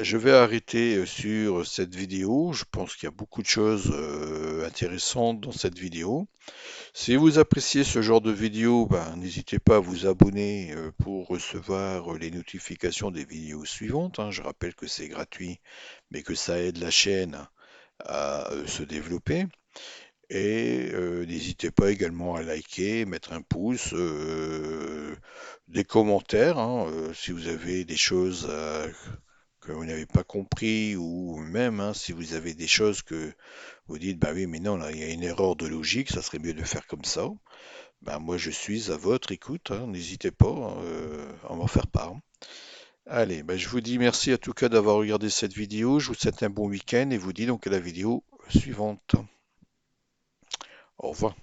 je vais arrêter sur cette vidéo. Je pense qu'il y a beaucoup de choses intéressantes dans cette vidéo. Si vous appréciez ce genre de vidéo, n'hésitez pas à vous abonner pour recevoir les notifications des vidéos suivantes, hein. Je rappelle que c'est gratuit, mais que ça aide la chaîne à se développer. Et n'hésitez pas également à liker, mettre un pouce, des commentaires, hein, si vous avez des choses que vous n'avez pas compris, ou même si vous avez des choses que vous dites, oui, mais non, là, il y a une erreur de logique, ça serait mieux de faire comme ça. Moi, je suis à votre écoute, hein, n'hésitez pas à m'en faire part. Allez, je vous dis merci en tout cas d'avoir regardé cette vidéo. Je vous souhaite un bon week-end et vous dis donc à la vidéo suivante. Au revoir.